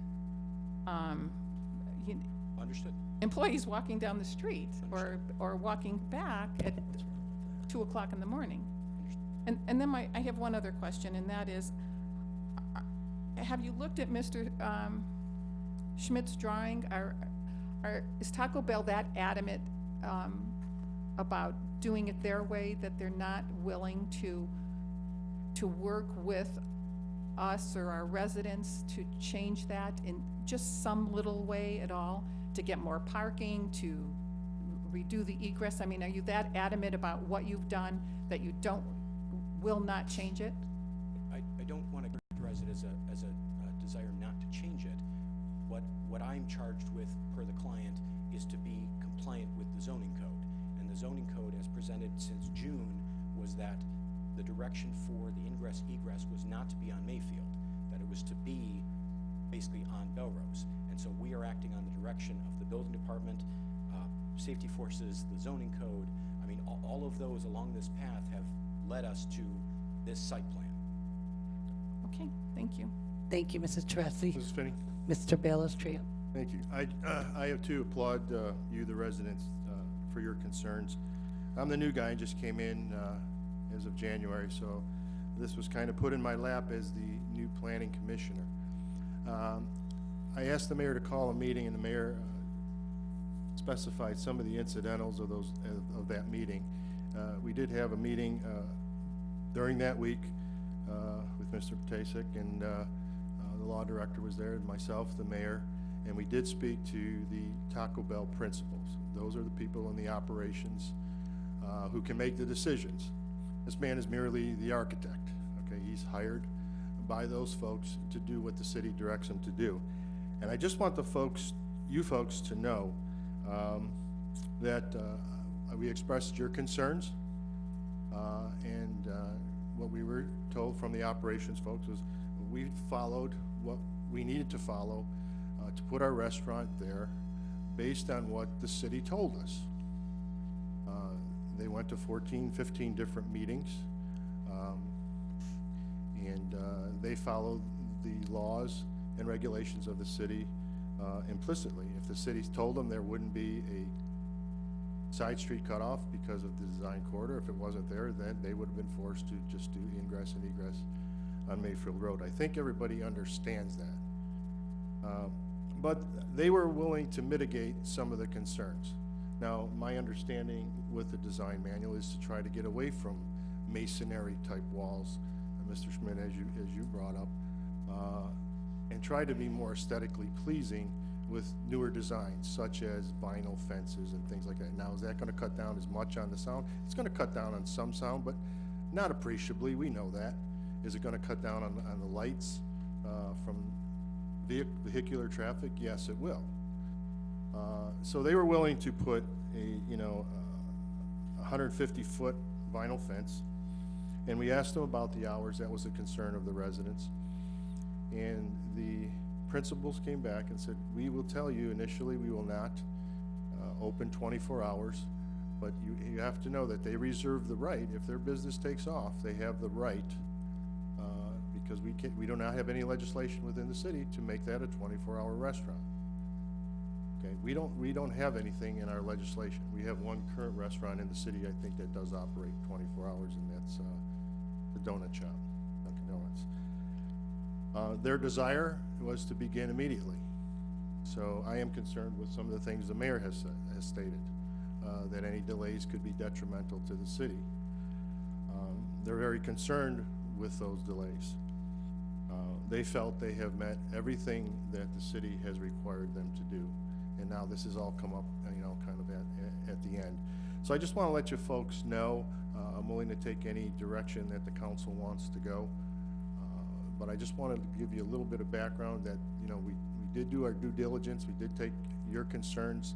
[SPEAKER 19] Understood.
[SPEAKER 3] employees walking down the street or walking back at 2 o'clock in the morning. And then I have one other question, and that is, have you looked at Mr. Schmidt's drawing? Is Taco Bell that adamant about doing it their way, that they're not willing to work with us or our residents to change that in just some little way at all, to get more parking, to redo the egress? I mean, are you that adamant about what you've done that you will not change it?
[SPEAKER 19] I don't want to characterize it as a desire not to change it. What I'm charged with per the client is to be compliant with the zoning code. And the zoning code, as presented since June, was that the direction for the ingress-egress was not to be on Mayfield, that it was to be basically on Belrose. And so we are acting on the direction of the building department, safety forces, the zoning code. I mean, all of those along this path have led us to this site plan.
[SPEAKER 3] Okay, thank you.
[SPEAKER 1] Thank you, Mrs. Teresi.
[SPEAKER 11] Mrs. Finney?
[SPEAKER 1] Mr. Bayless Trio.
[SPEAKER 11] Thank you. I have to applaud you, the residents, for your concerns. I'm the new guy, just came in as of January, so this was kind of put in my lap as the new planning commissioner. I asked the mayor to call a meeting, and the mayor specified some of the incidentals of that meeting. We did have a meeting during that week with Mr. Ptasik, and the law director was there, and myself, the mayor, and we did speak to the Taco Bell principals. Those are the people in the operations who can make the decisions. This man is merely the architect, okay? He's hired by those folks to do what the city directs him to do. And I just want you folks to know that we expressed your concerns, and what we were told from the operations folks was we followed what we needed to follow to put our restaurant there based on what the city told us. They went to 14, 15 different meetings, and they followed the laws and regulations of the city implicitly. If the city told them there wouldn't be a side street cutoff because of the design corridor, if it wasn't there, then they would have been forced to just do ingress and egress on Mayfield Road. I think everybody understands that. But they were willing to mitigate some of the concerns. Now, my understanding with the design manual is to try to get away from masonry type walls, Mr. Schmidt, as you brought up, and try to be more aesthetically pleasing with newer designs, such as vinyl fences and things like that. Now, is that going to cut down as much on the sound? It's going to cut down on some sound, but not appreciably. We know that. Is it going to cut down on the lights from vehicular traffic? Yes, it will. So they were willing to put a 150-foot vinyl fence, and we asked them about the hours. That was a concern of the residents, and the principals came back and said, we will tell you initially we will not open 24 hours, but you have to know that they reserve the right. If their business takes off, they have the right, because we do not have any legislation within the city to make that a 24-hour restaurant. Okay, we don't have anything in our legislation. We have one current restaurant in the city, I think, that does operate 24 hours, and that's the donut shop, Dunkin' Donuts. Their desire was to begin immediately. So I am concerned with some of the things the mayor has stated, that any delays could be detrimental to the city. They're very concerned with those delays. They felt they have met everything that the city has required them to do. And now this has all come up, kind of at the end. So I just want to let you folks know, I'm willing to take any direction that the council wants to go. But I just wanted to give you a little bit of background that, we did do our due diligence. We did take your concerns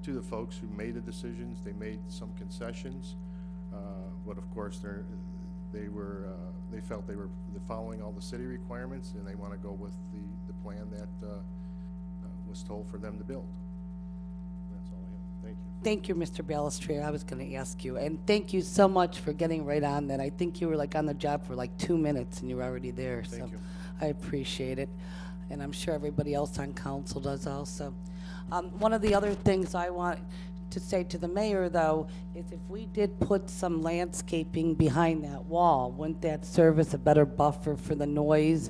[SPEAKER 11] to the folks who made the decisions. They made some concessions, but of course they felt they were following all the city requirements, and they want to go with the plan that was told for them to build. That's all I have. Thank you.
[SPEAKER 1] Thank you, Mr. Balistrier. I was going to ask you, and thank you so much for getting right on that. I think you were on the job for 2 minutes, and you were already there.
[SPEAKER 11] Thank you.
[SPEAKER 1] I appreciate it, and I'm sure everybody else on council does also. One of the other things I want to say to the mayor, though, is if we did put some landscaping behind that wall, wouldn't that serve as a better buffer for the noise?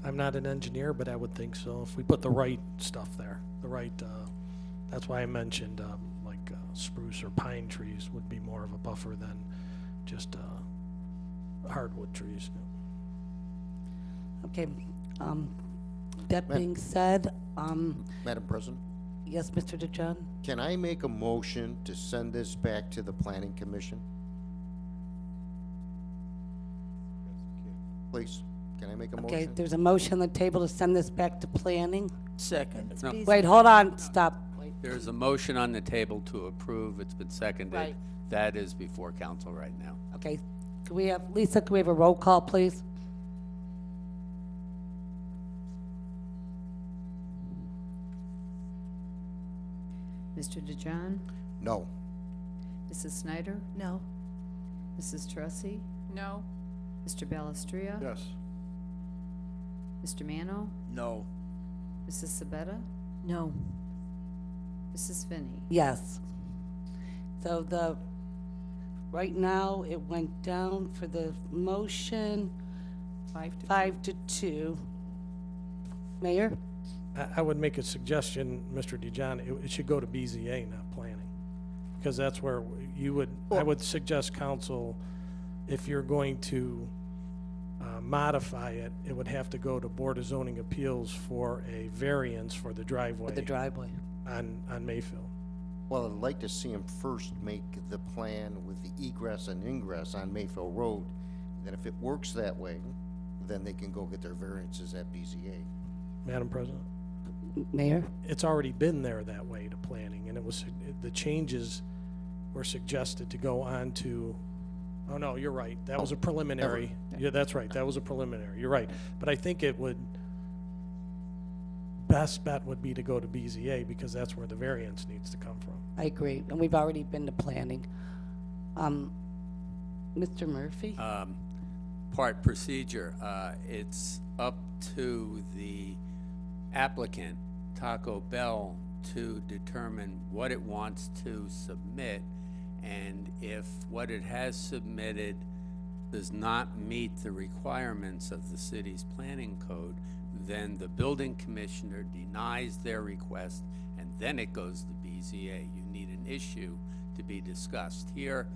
[SPEAKER 5] I'm not an engineer, but I would think so. If we put the right stuff there, that's why I mentioned spruce or pine trees would be more of a buffer than just hardwood trees.
[SPEAKER 1] Okay. That being said,
[SPEAKER 13] Madam President,
[SPEAKER 1] yes, Mr. DeJohn?
[SPEAKER 13] can I make a motion to send this back to the Planning Commission? Please, can I make a
[SPEAKER 1] Okay,
[SPEAKER 13] motion?
[SPEAKER 1] there's a motion on the table to send this back to planning.
[SPEAKER 9] Second. No,
[SPEAKER 1] Wait, hold on, stop. Wait.
[SPEAKER 9] there's a motion on the table to approve. It's been seconded.
[SPEAKER 1] Right.
[SPEAKER 9] That is before council right now.
[SPEAKER 1] Okay, can we have, Lisa, can we have a roll call, please?
[SPEAKER 2] Mr. DeJohn?
[SPEAKER 13] No.
[SPEAKER 2] Mrs. Snyder?
[SPEAKER 6] No.
[SPEAKER 2] Mrs. Tressi?
[SPEAKER 3] No.
[SPEAKER 2] Mr. Balestria?
[SPEAKER 11] Yes.
[SPEAKER 2] Mr. Mano?
[SPEAKER 8] No.
[SPEAKER 2] Mrs. Sabetta?
[SPEAKER 4] No.
[SPEAKER 2] Mrs. Finney?
[SPEAKER 1] Yes. So right now, it went down for the motion, 5 to 2. Mayor?
[SPEAKER 5] I would make a suggestion, Mr. DeJohn, it should go to BZA, not planning. Because that's where I would suggest council, if you're going to modify it, it would have to go to Board of Zoning Appeals for a variance for the driveway.
[SPEAKER 1] For the driveway.
[SPEAKER 5] On Mayfield.
[SPEAKER 13] Well, I'd like to see them first make the plan with the egress and ingress on Mayfield Road. Then if it works that way, then they can go get their variances at BZA.
[SPEAKER 5] Madam President?
[SPEAKER 1] Mayor?
[SPEAKER 5] It's already been there that way to planning, and the changes were suggested to go on to Oh, no, you're right. That was a preliminary. Yeah, that's right. That was a preliminary. You're right. But I think it would, best bet would be to go to BZA because that's where the variance needs to come from.
[SPEAKER 1] I agree, and we've already been to planning. Mr. Murphy?
[SPEAKER 9] Part procedure, it's up to the applicant, Taco Bell, to determine what it wants to submit, and if what it has submitted does not meet the requirements of the city's planning code, then the building commissioner denies their request, and then it goes to BZA. You need an issue to be discussed. Here,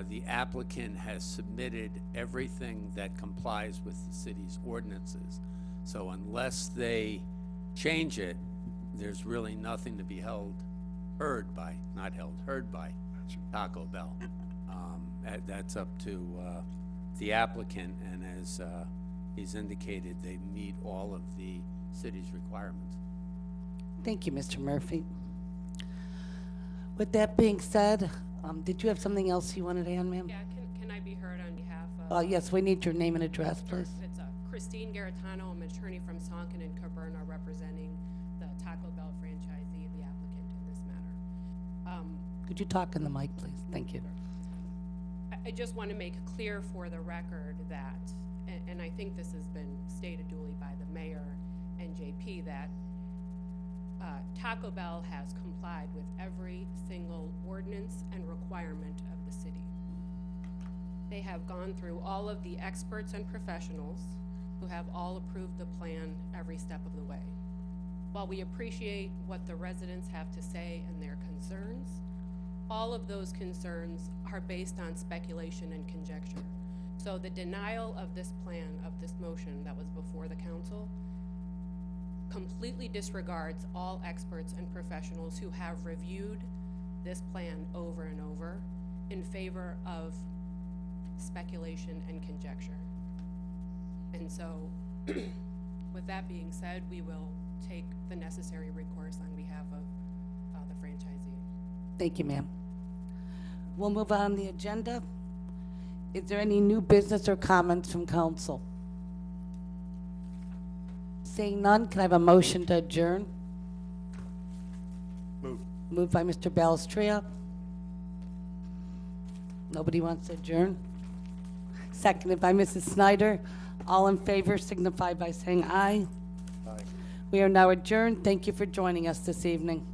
[SPEAKER 9] the applicant has submitted everything that complies with the city's ordinances. So unless they change it, there's really nothing to be heard by Taco Bell. That's up to the applicant, and as he's indicated, they meet all of the city's requirements.
[SPEAKER 1] Thank you, Mr. Murphy. With that being said, did you have something else you wanted to add, ma'am?
[SPEAKER 20] Yeah, can I be heard on behalf of?
[SPEAKER 1] Yes, we need your name and address, please.
[SPEAKER 20] It's Christine Garitano. I'm an attorney from Sonken and Caberna, representing the Taco Bell franchisee, the applicant in this matter.
[SPEAKER 1] Could you talk in the mic, please? Thank you.
[SPEAKER 20] I just want to make clear for the record that, and I think this has been stated duly by the mayor and JP, that Taco Bell has complied with every single ordinance and requirement of the city. They have gone through all of the experts and professionals who have all approved the plan every step of the way. While we appreciate what the residents have to say and their concerns, all of those concerns are based on speculation and conjecture. So the denial of this plan, of this motion that was before the council, completely disregards all experts and professionals who have reviewed this plan over and over in favor of speculation and conjecture. And so, with that being said, we will take the necessary recourse on behalf of the franchisee.
[SPEAKER 1] Thank you, ma'am. We'll move on the agenda. Is there any new business or comments from council? Seeing none, can I have a motion to adjourn?
[SPEAKER 11] Move.
[SPEAKER 1] Moved by Mr. Balestria. Nobody wants to adjourn? Seconded by Mrs. Snyder. All in favor signify by saying aye.
[SPEAKER 11] Aye.
[SPEAKER 1] We are now adjourned. Thank you for joining us this evening.